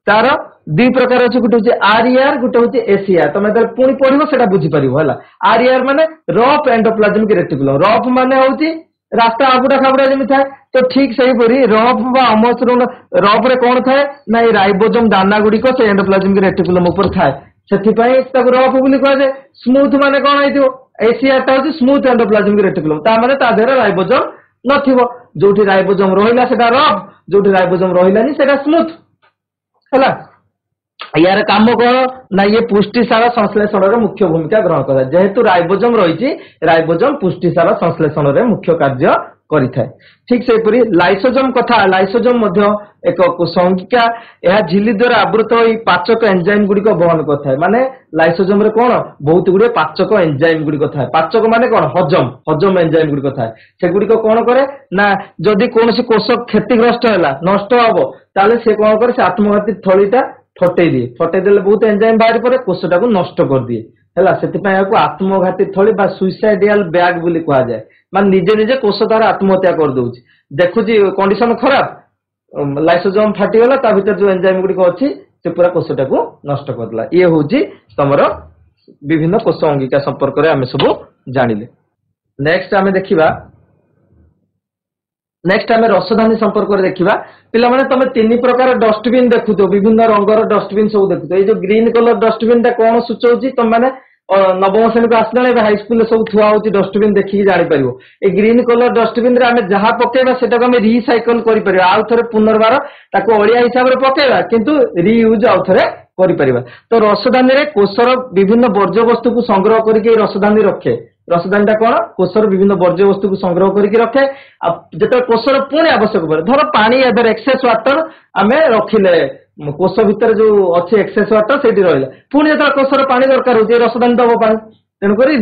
तार दी प्रकार अछि गोटे होची आर ई आर गोटे होची एस ई आर तमे तर पुनी पढिबो सेटा बुझी परिबो हला। आर ई आर माने रफ एंडोप्लाज्मिक रेटिकुलम रफ माने होची रास्ता आबुडा खाबुडा जेमि थाए तो ठीक सही परी रफ बा अमसरण रफ रे कोन थाए ना ए राइबोसोम दाना गुडी को से एंडोप्लाज्मिक रेटिकुलम ऊपर थाए सेति पई ताको रफ बोली कह जे स्मूथ माने कोन आइथिबो एस ई आर ता होची स्मूथ एंडोप्लाज्मिक रेटिकुलम ता माने ता देहरे राइबोसोम नथिबो जोठी राइबोसोम रहिला सेटा रफ जोठी राइबोसोम रहिलानी सेटा स्मूथ हला। यार काम कोन ना ये पुष्टिसार संश्लेषण रे मुख्य भूमिका ग्रहण करे जेहेतु राइबोसोम रहिछि राइबोसोम पुष्टिसार संश्लेषण रे मुख्य कार्य करिथाय। ठीक से परि लाइसोसोम कथा लाइसोसोम मध्य एक कोषअंगिका एहा झिल्ली द्वारा आवृत होई पाचक एंजाइम गुडी को वहन करथाय माने लाइसोसोम रे कोन बहुत गुडे पाचक एंजाइम गुडी को थाय पाचक माने कोन हजम एंजाइम गुडी को थाय से गुडी को कोन करे ना जदी कोनोसी कोष क्षतिग्रस्त होला नष्ट हबो ताले से कोन करे से आत्मघाती थळीटा फटे देले बहुत एंजाइम बाहर परे कोषटा को नष्ट कर दिए हैला सेति पय याको आत्मघाती थळी बा सुइसाइडियल बैग बोली कहा जाय मान निजे निजे कोष तार आत्महत्या कर दोउची देखुची कंडीशन खराब लाइसोसोम फाटी गला ता भीतर जो एंजाइम गुडी को अछि से पूरा कोषटा को नष्ट कर देला। ये होची तमरो विभिन्न कोष अंगिका संपर्क रे हमें सब जानिले। नेक्स्ट हमें देखिबा नेक्स्ट आमे रसधानी संपर्क रे देखिबा पिला माने तमे तीन प्रकार डस्टबिन देखुतो विभिन्न रंगर डस्टबिन सब देखुतो ए जो ग्रीन कलर डस्टबिन ता कोन सूचौची तम माने नवम श्रेणी को आसला हाई स्कूल सब थुआ होची डस्टबिन देखि जानि परिबो ए ग्रीन कलर डस्टबिन रे आमे जहा पकेबा सेटा को आमे रिसाइकल करि परिबा आउ थरे पुनर्बार ताको ओळिया हिसाब रे पकेबा किंतु रीयूज आउ थरे करि परिबा। तो रसधानी रे कोषर विभिन्न वर्ज्य वस्तु को संग्रह करके रसधानी रखे रसधानी टा कोन कोषर विभिन्न वर्ज्य वस्तु को संग्रह करके रखे जेते कोषर पुणी आवश्यक पड़े धर पानी एदर एक्सेस वाटर आमे रखिले कोष भितर जो अच्छे एक्सेस वाटर सेठी रहिला पुणी जेते कोषर पानी दरकार होची रसधानी दबो पानी तेणु करी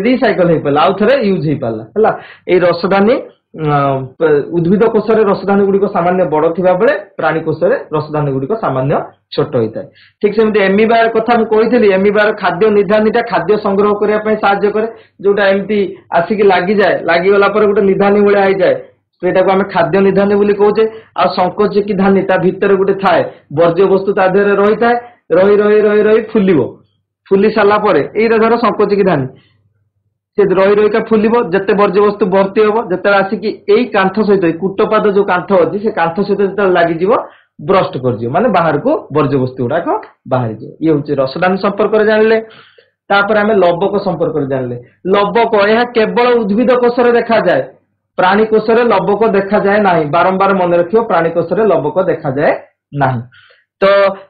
रिसाइकल हे पला आउ थरे यूज हे पला हला ए रसधानी ଉଦ୍ଭିଦ କୋଷରେ ରସଧାନୀ ଗୁଡିକ ସାମାନ୍ୟ ବଡ ଥିବା ବେଳେ ପ୍ରାଣୀ କୋଷରେ ରସଧାନୀ ଗୁଡିକ ସାମାନ୍ୟ ଛୋଟ ହୋଇଥାଏ। ଠିକ ସେମିତି ଏମିବାର କଥା ମୁଁ କହିଥିଲି, ଏମିବାର ଖାଦ୍ୟ ନିଧାନୀଟା ଖାଦ୍ୟ ସଂଗ୍ରହ କରିବା ପାଇଁ ସାହାଯ୍ୟ କରେ, ଯୋଉଟା ଏମିତି ଆସିକି ଲାଗିଯାଏ, ଲାଗିଗଲା ପରେ ଗୋଟେ ନିଧାନୀ ଭଳିଆ ହେଇଯାଏ, ସେଇଟାକୁ ଆମେ ଖାଦ୍ୟ ନିଧାନୀ ବୋଲି କହୁଛେ। ଆଉ ସଂକୋଚିକି ଧାନୀ ତା ଭିତରେ ଗୋଟେ ଥାଏ, ବର୍ଜ୍ୟ ବସ୍ତୁ ତା ଦେହରେ ରହିଥାଏ, ରହି ରହି ରହି ରହି ଫୁଲିବ, ଫୁଲି ସାରିଲା ପରେ ଏଇଟା ଧର ସଂକୋଚିକି ଧାନୀ, ସେ ରହି ରହିକା ଫୁଲିବ, ଯେତେ ବର୍ଜ୍ୟବସ୍ତୁ ଭର୍ତ୍ତି ହବ, ଯେତେବେଳେ ଆସିକି ଏଇ କାନ୍ଥ ସହିତ କୂଟପାଦ ଯୋଉ କାନ୍ଥ ଅଛି ସେ କାନ୍ଥ ସହିତ ଯେତେବେଳେ ଲାଗିଯିବ ବ୍ରଷ୍ଟ କରିଯିବ, ମାନେ ବାହାରକୁ ବର୍ଜ୍ୟବସ୍ତୁ ଗୁଡାକ ବାହାରିଯିବ। ଇଏ ହଉଛି ରସଦାନୀ ସମ୍ପର୍କରେ ଜାଣିଲେ। ତାପରେ ଆମେ ଲବକ ସମ୍ପର୍କରେ ଜାଣିଲେ। ଲବକ ଏହା କେବଳ ଉଦ୍ଭିଦ କୋଷରେ ଦେଖାଯାଏ, ପ୍ରାଣୀ କୋଷରେ ଲବକ ଦେଖାଯାଏ ନାହିଁ। ବାରମ୍ବାର ମନେ ରଖିବ, ପ୍ରାଣୀ କୋଷରେ ଲବକ ଦେଖାଯାଏ ନାହିଁ। ତ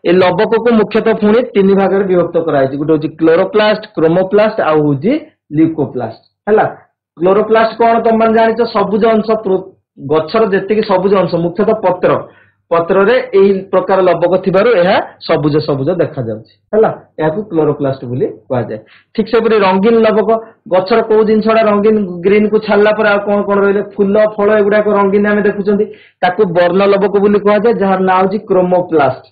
ଏ ଲବକକୁ ମୁଖ୍ୟତଃ ପୁଣି ତିନି ଭାଗରେ ବିଭକ୍ତ କରାଯାଇଛି। ଗୋଟେ ହଉଛି କ୍ଲୋରୋପ୍ଲାଷ୍ଟ, କ୍ରୋମୋପ୍ଲାଷ୍ଟ, ଆଉ ହଉଛି ଲ୍ୟୁକୋପ୍ଲାଷ୍ଟ। ହେଲା, କ୍ଲୋରୋପ୍ଲାଷ୍ଟ କଣ ତମେ ଜାଣିଛ? ସବୁଜ ଅଂଶ, ଗଛର ଯେତିକି ସବୁଜ ଅଂଶ, ମୁଖ୍ୟତଃ ପତ୍ରରେ ଏଇ ପ୍ରକାର ଲବକ ଥିବାରୁ ଏହା ସବୁଜ ସବୁଜ ଦେଖାଯାଉଛି। ହେଲା, ଏହାକୁ କ୍ଲୋରୋପ୍ଲାଷ୍ଟ ବୋଲି କୁହାଯାଏ। ଠିକ ସେପରି ରଙ୍ଗୀନ ଲବକ, ଗଛର କୋଉ ଜିନିଷଟା ରଙ୍ଗୀନ ଗ୍ରୀନ କୁ ଛାଡିଲା ପରେ ଆଉ କଣ କଣ ରହିଲେ, ଫୁଲ ଫଳ ଏଗୁଡାକ ରଙ୍ଗୀନ ଆମେ ଦେଖୁଛନ୍ତି, ତାକୁ ବର୍ଣ୍ଣ ଲବକ ବୋଲି କୁହାଯାଏ, ଯାହାର ନାଁ ହଉଛି କ୍ରୋମୋପ୍ଲାଷ୍ଟ।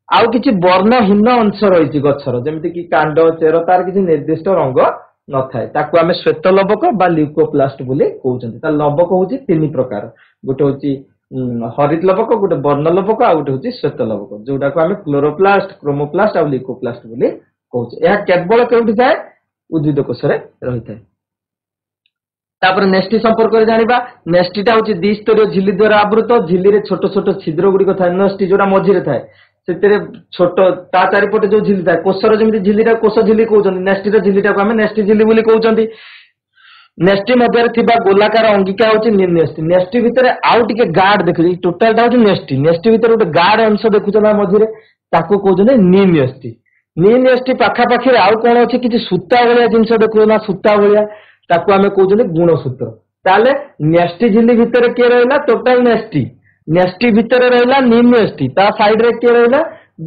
ଆଉ କିଛି ବର୍ଣ୍ଣହୀନ ଅଂଶ ରହିଛି ଗଛର, ଯେମିତି କି କାଣ୍ଡ, ଚେର, ତାର କିଛି ନିର୍ଦ୍ଦିଷ୍ଟ ରଙ୍ଗ ନଥାଏ, ତାକୁ ଆମେ ଶ୍ଵେତ ଲବକ ବା ଲ୍ୟୁକୋପ୍ଲାଷ୍ଟ ବୋଲି କହୁଛନ୍ତି। ତା ଲବକ ହଉଛି ତିନି ପ୍ରକାର, ଗୋଟେ ହଉଛି ହରିତ ଲବକ, ଗୋଟେ ବର୍ଣ୍ଣ ଲବକ, ଆଉ ଗୋଟେ ହଉଛି ଶ୍ଵେତ ଲବକ, ଯୋଉଟାକୁ ଆମେ କ୍ଲୋରୋପ୍ଲାଷ୍ଟ, କ୍ରୋମୋପ୍ଲାଷ୍ଟ ଆଉ ଲ୍ୟୁକୋପ୍ଲାଷ୍ଟ ବୋଲି କହୁଛେ। ଏହା କେବଳ କେଉଁଠି ଥାଏ? ଉଦ୍ଭିଦ କୋଷରେ ରହିଥାଏ। ତାପରେ ନେଷ୍ଟି ସମ୍ପର୍କରେ ଜାଣିବା। ନେଷ୍ଟିଟା ହଉଛି ଦ୍ୱିସ୍ତରୀୟ ଝିଲ୍ଲି ଦ୍ୱାରା ଆବୃତ, ଝିଲ୍ଲିରେ ଛୋଟ ଛୋଟ ଛିଦ୍ର ଗୁଡିକ ଥାଏ। ନେଷ୍ଟି ଯୋଉଟା ମଝିରେ ଥାଏ, ସେଥିରେ ଛୋଟ ତା ଚାରିପଟେ ଯୋଉ ଝିଲ୍ଲି ଥାଏ, କୋଷର ଯେମିତି ଝିଲ୍ଲିଟା କୋଷ ଝିଲ୍ଲି କହୁଛନ୍ତି, ନେଷ୍ଟିର ଝିଲ୍ଲିଟାକୁ ଆମେ ନେଷ୍ଟି ଝିଲ୍ଲି ବୋଲି କହୁଛନ୍ତି। ନେଷ୍ଟି ମଧ୍ୟରେ ଥିବା ଗୋଲାକାର ଅଙ୍ଗିକା ହଉଛି ନେଷ୍ଟି। ନେଷ୍ଟି ଭିତରେ ଆଉ ଟିକେ ଗାର୍ଡ ଦେଖୁଛ, ଟୋଟାଲଟା ହଉଛି ନେଷ୍ଟି। ନେଷ୍ଟି ଭିତରେ ଗୋଟେ ଗାର୍ଡ ଅଂଶ ଦେଖୁଛ ନା ମଝିରେ, ତାକୁ କହୁଛନ୍ତି ନିନେଷ୍ଟି। ନିନେଷ୍ଟି ପାଖାପାଖିରେ ଆଉ କଣ ଅଛି, କିଛି ସୂତା ଭଳିଆ ଜିନିଷ ଦେଖୁଛ ନା, ସୂତା ଭଳିଆ, ତାକୁ ଆମେ କହୁଛନ୍ତି ଗୁଣସୂତ୍ର। ତାହେଲେ ନେଷ୍ଟି ଝିଲ୍ଲି ଭିତରେ କିଏ ରହିଲା? ଟୋଟାଲ ନେଷ୍ଟି। ନେଷ୍ଟି ଭିତରେ ରହିଲା ନିନେଷ୍ଟି, ତା ସାଇଡରେ କିଏ ରହିଲା?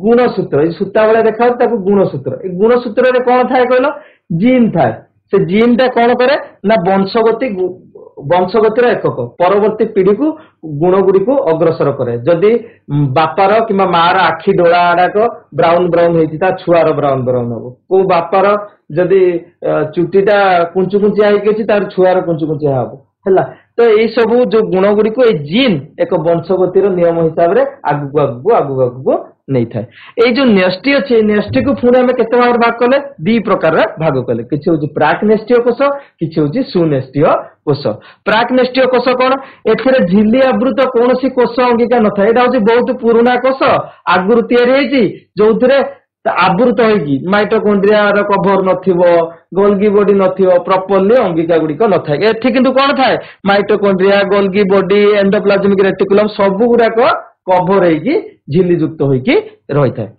ଗୁଣସୂତ୍ର। ଏଇ ସୂତା ଭଳିଆ ଦେଖାଯାଉଛି, ତାକୁ ଗୁଣସୂତ୍ର। ଏଇ ଗୁଣସୂତ୍ରରେ କଣ ଥାଏ କହିଲ? ଜିନ୍ ଥାଏ। ସେ ଜିନ୍ ଟା କଣ କରେ ନା ବଂଶଗତିର ଏକକ, ପରବର୍ତ୍ତୀ ପିଢିକୁ ଗୁଣ ଗୁଡିକୁ ଅଗ୍ରସର କରେ। ଯଦି ବାପାର କିମ୍ବା ମାର ଆଖି ଡୋଳା ଗୁଡାକ ବ୍ରାଉନ ବ୍ରାଉନ ହେଇଛି, ତା ଛୁଆର ବ୍ରାଉନ ବ୍ରାଉନ ହବ। କୋଉ ବାପାର ଯଦି ଚୁଟିଟା କୁଞ୍ଚୁ କୁଞ୍ଚିଆ ହେଇକି ଅଛି, ତାର ଛୁଆର କୁଞ୍ଚୁ କୁଞ୍ଚିଆ ହବ। ହେଲା, ତ ଏଇ ସବୁ ଯୋଉ ଗୁଣ ଗୁଡିକୁ ଏଇ ଜିନ୍ ଏକ ବଂଶଗତିର ନିୟମ ହିସାବରେ ଆଗକୁ ନେଇଥାଏ। ଏଇ ଯୋଉ ନେଷ୍ଟି ଅଛି, ଏଇ ନେଷ୍ଟିକୁ ପୁଣି ଆମେ କେତେ ଭାଗରେ ଭାଗ କଲେ? ଦି ପ୍ରକାରରେ ଭାଗ କଲେ। କିଛି ହଉଛି ପ୍ରାକ୍ ନେଷ୍ଟୀୟ କୋଷ, କିଛି ହଉଛି ସୁନେଷ୍ଟୀୟ କୋଷ। ପ୍ରାକ୍ ନେଷ୍ଟୀୟ କୋଷ କଣ? ଏଥିରେ ଝିଲ୍ଲି ଆବୃତ କୌଣସି କୋଷ ଅଙ୍ଗିକା ନଥାଏ। ଏଇଟା ହଉଛି ବହୁତ ପୁରୁଣା କୋଷ, ଆଗରୁ ତିଆରି ହେଇଛି, ଯୋଉଥିରେ ଆବୃତ ହେଇକି ମାଇଟୋକଣ୍ଡ୍ରିଆର କଭର ନଥିବ, ଗୋଲଗି ବଡି ନଥିବ, ପ୍ରପରଲି ଅଙ୍ଗିକା ଗୁଡିକ ନଥାଏ। ଏଠି କିନ୍ତୁ କଣ ଥାଏ? ମାଇଟୋକଣ୍ଡ୍ରିଆ, ଗୋଲଗି ବଡି, ଏଣ୍ଡୋପ୍ଲାଜମିକ ରେଟିକୁଲମ ସବୁ ଗୁଡାକ କଭର ହେଇକି ଝିଲ୍ଲି ଯୁକ୍ତ ହୋଇକି ରହିଥାଏ।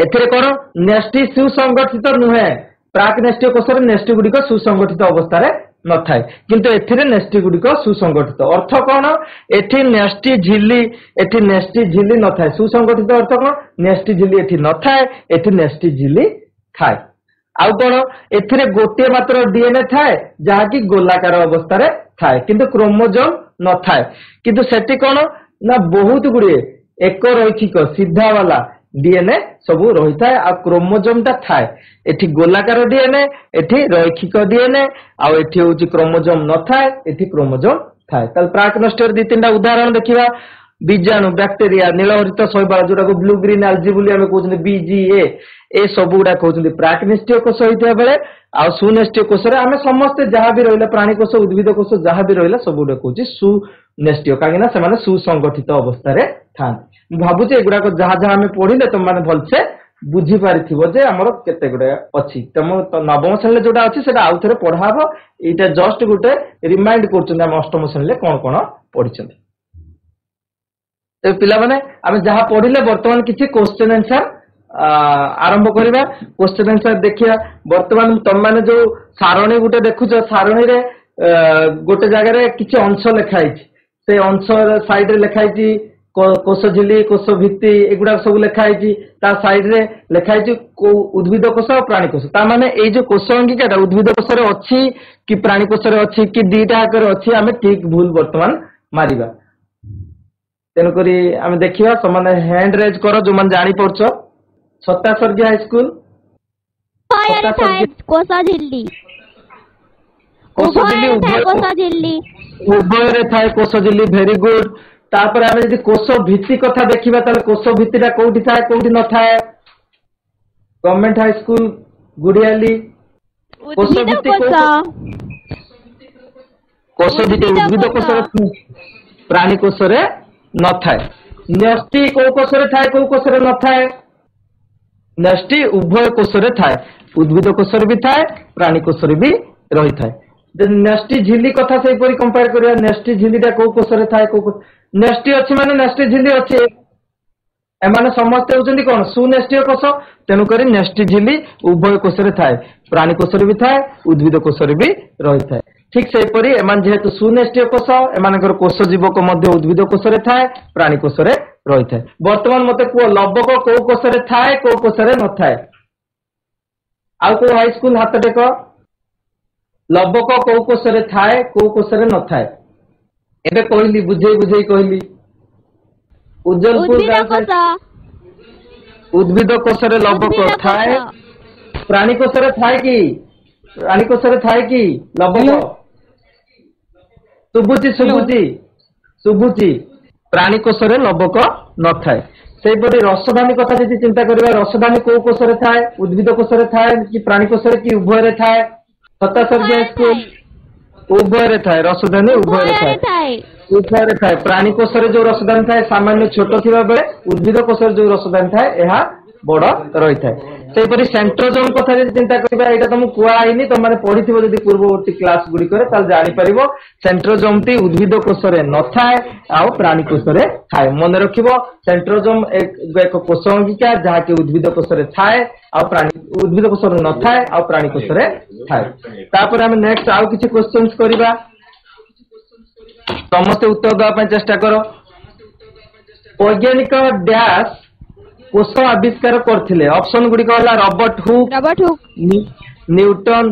ଏଥିରେ କଣ? ନେଷ୍ଟି ସୁସଂଗଠିତ ନୁହେଁ। ପ୍ରାକ୍ ନେଷ୍ଟୀୟ କୋଷରେ ନେଷ୍ଟି ଗୁଡିକ ସୁସଂଗଠିତ ଅବସ୍ଥାରେ ନଥାଏ, କିନ୍ତୁ ଏଥିରେ ନେଷ୍ଟି ଗୁଡିକ ସୁସଂଗଠିତ। ଅର୍ଥ କଣ? ଏଠି ନେଷ୍ଟି ଝିଲ୍ଲି ନଥାଏ। ସୁସଂଗଠିତ ଅର୍ଥ କଣ? ନେଷ୍ଟି ଝିଲ୍ଲି ଏଠି ନଥାଏ, ଏଠି ନେଷ୍ଟି ଝିଲ୍ଲି ଥାଏ। ଆଉ କଣ? ଏଥିରେ ଗୋଟିଏ ମାତ୍ର ଡିଏନଏ ଥାଏ, ଯାହାକି ଗୋଲାକାର ଅବସ୍ଥାରେ ଥାଏ, କିନ୍ତୁ କ୍ରୋମୋଜୋମ ନଥାଏ। କିନ୍ତୁ ସେଠି କଣ ନା ବହୁତ ଗୁଡିଏ ଏକ ରୈଖିକ ସିଧା ବାଲା ଡିଏନଏ ସବୁ ରହିଥାଏ, ଆଉ କ୍ରୋମୋଜୋମ ଟା ଥାଏ। ଏଠି ଗୋଲାକାର ଡିଏନଏ, ଏଠି ରୈଖିକ ଡିଏନଏ, ଆଉ ଏଠି ହଉଛି କ୍ରୋମୋଜୋମ ନଥାଏ, ଏଠି କ୍ରୋମୋଜୋମ ଥାଏ। ତାହେଲେ ପ୍ରାକ୍ ନେଷ୍ଟୀୟର ଦି ତିନିଟା ଉଦାହରଣ ଦେଖିବା। ବୀଜାଣୁ, ବ୍ୟାକ୍ଟେରିଆ, ନୀଳହରିତ ଶୈବାଳ, ଯୋଉଟାକୁ ବ୍ଲୁ ଗ୍ରୀନ ଆଲଜି ବୋଲି ଆମେ କହୁଛନ୍ତି, BGA, ଏ ସବୁ ଗୁଡା କହୁଛନ୍ତି ପ୍ରାକ୍ ନେଷ୍ଟୀୟ କୋଷ ହେଇଥିବା ବେଳେ, ଆଉ ସୁନେଷ୍ଟୀୟ କୋଷରେ ଆମେ ସମସ୍ତେ ଯାହା ବି ରହିଲା, ପ୍ରାଣୀ କୋଷ, ଉଦ୍ଭିଦ କୋଷ ଯାହା ବି ରହିଲା ସବୁ ଗୁଡା କହୁଛି ସୁନେଷ୍ଟୀୟ, କାହିଁକି ନା ସେମାନେ ସୁସଂଗଠିତ ଅବସ୍ଥାରେ ଥାନ୍ତି। ମୁଁ ଭାବୁଛି ଏଗୁଡାକ ଯାହା ଯାହା ଆମେ ପଢିଲେ ତମମାନେ ଭଲସେ ବୁଝିପାରିଥିବ ଯେ ଆମର କେତେ ଗୁଡା ଅଛି। ତମ ନବମ ଶ୍ରେଣୀରେ ଯୋଉଟା ଅଛି ସେଟା ଆଉ ଥରେ ପଢା ହବ। ଏଇଟା ଜଷ୍ଟ ଗୋଟେ ରିମାଇଣ୍ଡ କରୁଛନ୍ତି ଆମେ ଅଷ୍ଟମ ଶ୍ରେଣୀରେ କଣ କଣ ପଢିଛନ୍ତି। ପିଲାମାନେ ଆମେ ଯାହା ପଢିଲେ ବର୍ତ୍ତମାନ କିଛି କ୍ୱେଶ୍ଚନ ଆନ୍ସର ଆରମ୍ଭ କରିବା। କ୍ୱେଶ୍ଚନ ଆନ୍ସର ଦେଖିବା। ବର୍ତ୍ତମାନ ତମମାନେ ଯୋଉ ସାରଣୀ ଗୋଟେ ଦେଖୁଛ, ସାରଣୀରେ ଗୋଟେ ଜାଗାରେ କିଛି ଅଂଶ ଲେଖା ହେଇଛି। ସେ ଅଂଶ ସାଇଡରେ ଲେଖା ହେଇଛି कोश झिली कोश भित्ति एगुड़ा सब लिखाई साइड रे लिखाई उद्भिद कोश और प्राणी कोश ताने ये जो कोश अंगिका उद्भिद कोश अच्छी कि प्राणी कोश अच्छी कि दीटा आकर अच्छी आम ठीक भूल बर्तमान मारिबा तेणुक आम देखा समान हैंड रेज कर जो मैंने जानी पड़ छत्ता स्वर्गीय हाईस्कूल उभय थाए कोश झिली भेरी गुड तापर आम जब कोश भित्ति कथा देखा ताले कोश भित्तिटा कोठी थाए कोठी न थाए गवर्नमेंट हाईस्कूल गुड़ियाली कोश भित्ति उद्भिद कोश प्राणी कोश न थाए न्यष्टि को कोश थाए को कोश न थाए न्यष्टि उभय कोश थाए उद्भिद कोश भी थाए प्राणी कोश भी रही थाए न्यष्टि झिली कथा से कंपेयर करिया न्यष्टि झिलीटा को कोश थाए को न्यष्टि अच्छी माने न्यष्टि झिली अच्छी एमाने समस्ते होचंदी कोन सुन्यष्टि कोश तेणुक न्यष्टि झिली उभय कोश थाए प्राणी कोश भी थाए उद्भिद कोश भी रही थाए ठीक से परी एमान जेहेतु सुन्यष्टि कोश एमानकर कोश जीवक मध्य उद्भिद कोश थाए प्राणी कोश रही थाए वर्तमान मते को लबक को कोश थाए को कोश न थाए आउ को हाईस्कूल हाथ टेक लबक को कोश थाए को कोश न थाए एबे कहली बुझे बुझे कहली उज्जवलपुर उद्भिद कोश लबक थाए प्राणी कोश थाए कि प्राणी कोश थाए कि लबक शुभुची शुभुची शुभुची प्राणी कोश लबक न थाए सेपरि रसधानी कथा जदि चिंता करिबा रसधानी को कोश थाए उद्भिद कोश थाए कि प्राणी कोश कि उभय थाए छत्ता स्वर्गीय स्कूल उभय थाए रसधानी उभय थाए उभय थाए प्राणी कोश जो रसधानी थाए सामान्य छोट थिबा बेले उद्भिद कोश जो रसधानी थाए यह बड़ रही थाए सेपरि सेंट्रोजोम कथा जदि चिंता करिबा एटा तुम कुआइनी तुम माने पढिथिबो जदि पूर्ववर्ती क्लास गुडी करे ताल जानि परिबो सेंट्रोजोम टी उद्भिद कोश रे न थाए आ प्राणी कोश रे थाए मन रखिबो सेंट्रोजोम एक कोश अंगिका जहा के उद्भिद कोश रे थाए आ प्राणी उद्भिद कोश रे न थाए आ प्राणी कोश रे थाए तापर हम नेक्स्ट आउ किछि क्वेश्चंस करिबा समस्त उत्तर देबा पय चेष्टा करो वैज्ञानिक डैश कोश आविष्कार करथिले ऑप्शन गुडी कहला रॉबर्ट हुक न्यूटन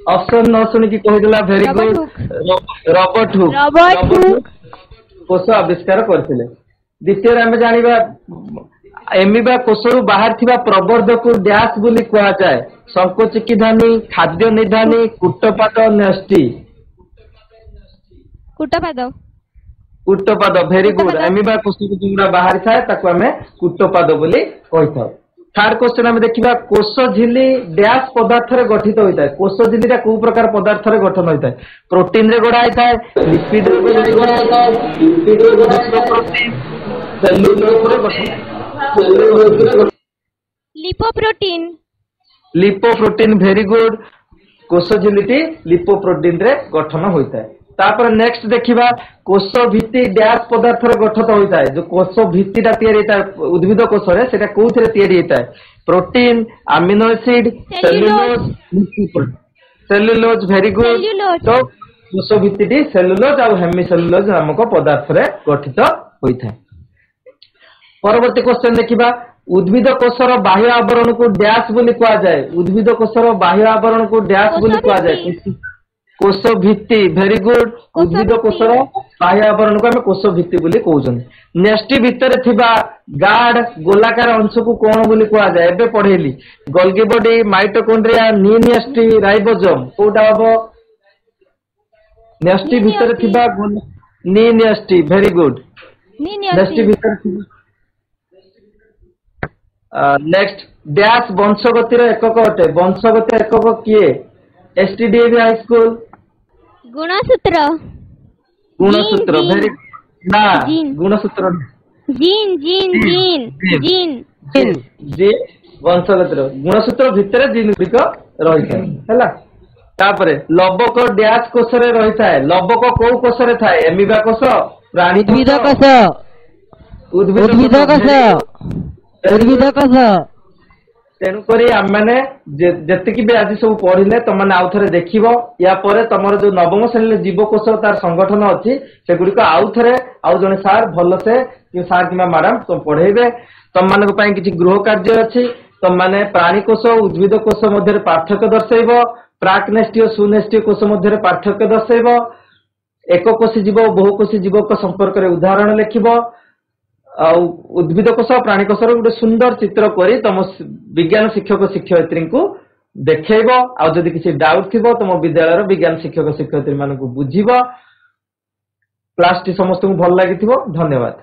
ऑप्शन न सुनि की कहिदला वेरी गुड रॉबर्ट हुक कोश आविष्कार करथिले द्वितीय हम जानिबा एमिबा कोशरु बाहर थिबा प्रवर्धक को डैश बोली कहा जाए संकोचिकी धानी खाद्य निधानी कुट्टपाद न्यष्टि कुट्टपाद भेरी गुड एमिबा कोशरु जोरा बाहर थाए ताको हमें कुट्टपाद बोली कहि थाउ थर्ड क्वेश्चन हम देखिबा कोश झिली डैश पदार्थ रे गठित होइताय कोश झिलीटा को प्रकार पदार्थ रे गठन होइताय प्रोटीन रे गढा होइताय लिपिड रे गढा होइताय लिपिड रे गढा होइताय प्रोटीन सेलुलोज रे गठन लिपोप्रोटीन भेरी गुड कोश झिलीटी लिपोप्रोटीन रे गठन होइताय तापर नेक्स्ट देखिबा कोश भित्ति डैश पदार्थ रे गठित होइताय जो कोश भित्तिटा तयारी होइताय उद्भिद कोश रे सेटा कोउथरे तयारी होइताय प्रोटीन अमीनो एसिड सेलुलोज भेरी गुड तो कोश भित्तिटी सेलुलोज और हेमिसेलुलोज नामक पदार्थ रे गठित होइताय परवर्ती क्वेश्चन देखिबा उद्भिद कोशर बाह्य आवरण को डैश बोली कहा जाए उद्भिद कोशर बाह्य आवरण को डैश बोली कहा जाए कोश भित्ति भेरी गुड उद्भिद कोशर बाह्य आवरण को हम कोश भित्ति बोली कहउछन न्यष्टि भितर थिबा गार्ड गोलाकार अंश को कोन बोली कहा जाए एबे पढेली गोल्गी बॉडी माइटोकॉन्ड्रिया नी न्यष्टि राइबोसोम कोटा हबो न्यष्टि भितर थिबा नी न्यष्टि भेरी गुड न्यष्टि भितर थिबा नेक्स्ट डैश वंशगतिर एकक अटे वंशगतिर एकक किए एसटीडीएवी हाई स्कूल गुणसूत्र भेरी ना गुणसूत्र gene gene gene gene gene वंशगतिर गुणसूत्र भितर जीन गुडिक रही थाए हैला तापरे लबक डैश कोश रे रही थाए लबक को कोश रे थाए एमिबा कोश प्राणी उद्भिद कोश ତେଣୁକରି ଆମମାନେ ଯେତିକି ବି ଆଜି ସବୁ ପଢିଲେ ତମମାନେ ଆଉ ଥରେ ଦେଖିବ। ୟା ପରେ ତମର ଯୋଉ ନବମ ଶ୍ରେଣୀରେ ଜୀବକୋଷ ତାର ସଂଗଠନ ଅଛି ସେଗୁଡିକ ଆଉ ଥରେ ଆଉ ଜଣେ ସାର୍ ଭଲସେ ସାର୍ କିମ୍ବା ମ୍ୟାଡାମ ପଢେଇବେ। ତମମାନଙ୍କ ପାଇଁ କିଛି ଗୃହ କାର୍ଯ୍ୟ ଅଛି। ତମମାନେ ପ୍ରାଣୀକୋଷ ଉଦ୍ଭିଦ କୋଷ ମଧ୍ୟରେ ପାର୍ଥକ୍ୟ ଦର୍ଶାଇବ। ପ୍ରାକ୍ନେଷ୍ଟୀୟ ସୁନେଷ୍ଟୀୟ କୋଷ ମଧ୍ୟରେ ପାର୍ଥକ୍ୟ ଦର୍ଶାଇବ। ଏକକୋଷୀ ଜୀବ ବହୁକୋଷୀ ଜୀବକ ସମ୍ପର୍କରେ ଉଦାହରଣ ଲେଖିବ। ଆଉ ଉଦ୍ଭିଦ କୋଷ ପ୍ରାଣୀ କୋଷର ଗୋଟେ ସୁନ୍ଦର ଚିତ୍ର କରି ତମ ବିଜ୍ଞାନ ଶିକ୍ଷକ ଶିକ୍ଷୟିତ୍ରୀଙ୍କୁ ଦେଖେଇବ। ଆଉ ଯଦି କିଛି ଡାଉଟ୍ ଥିବ ତମ ବିଦ୍ୟାଳୟର ବିଜ୍ଞାନ ଶିକ୍ଷକ ଶିକ୍ଷୟିତ୍ରୀ ମାନଙ୍କୁ ବୁଝିବ। କ୍ଲାସଟି ସମସ୍ତଙ୍କୁ ଭଲ ଲାଗିଥିବ। ଧନ୍ୟବାଦ।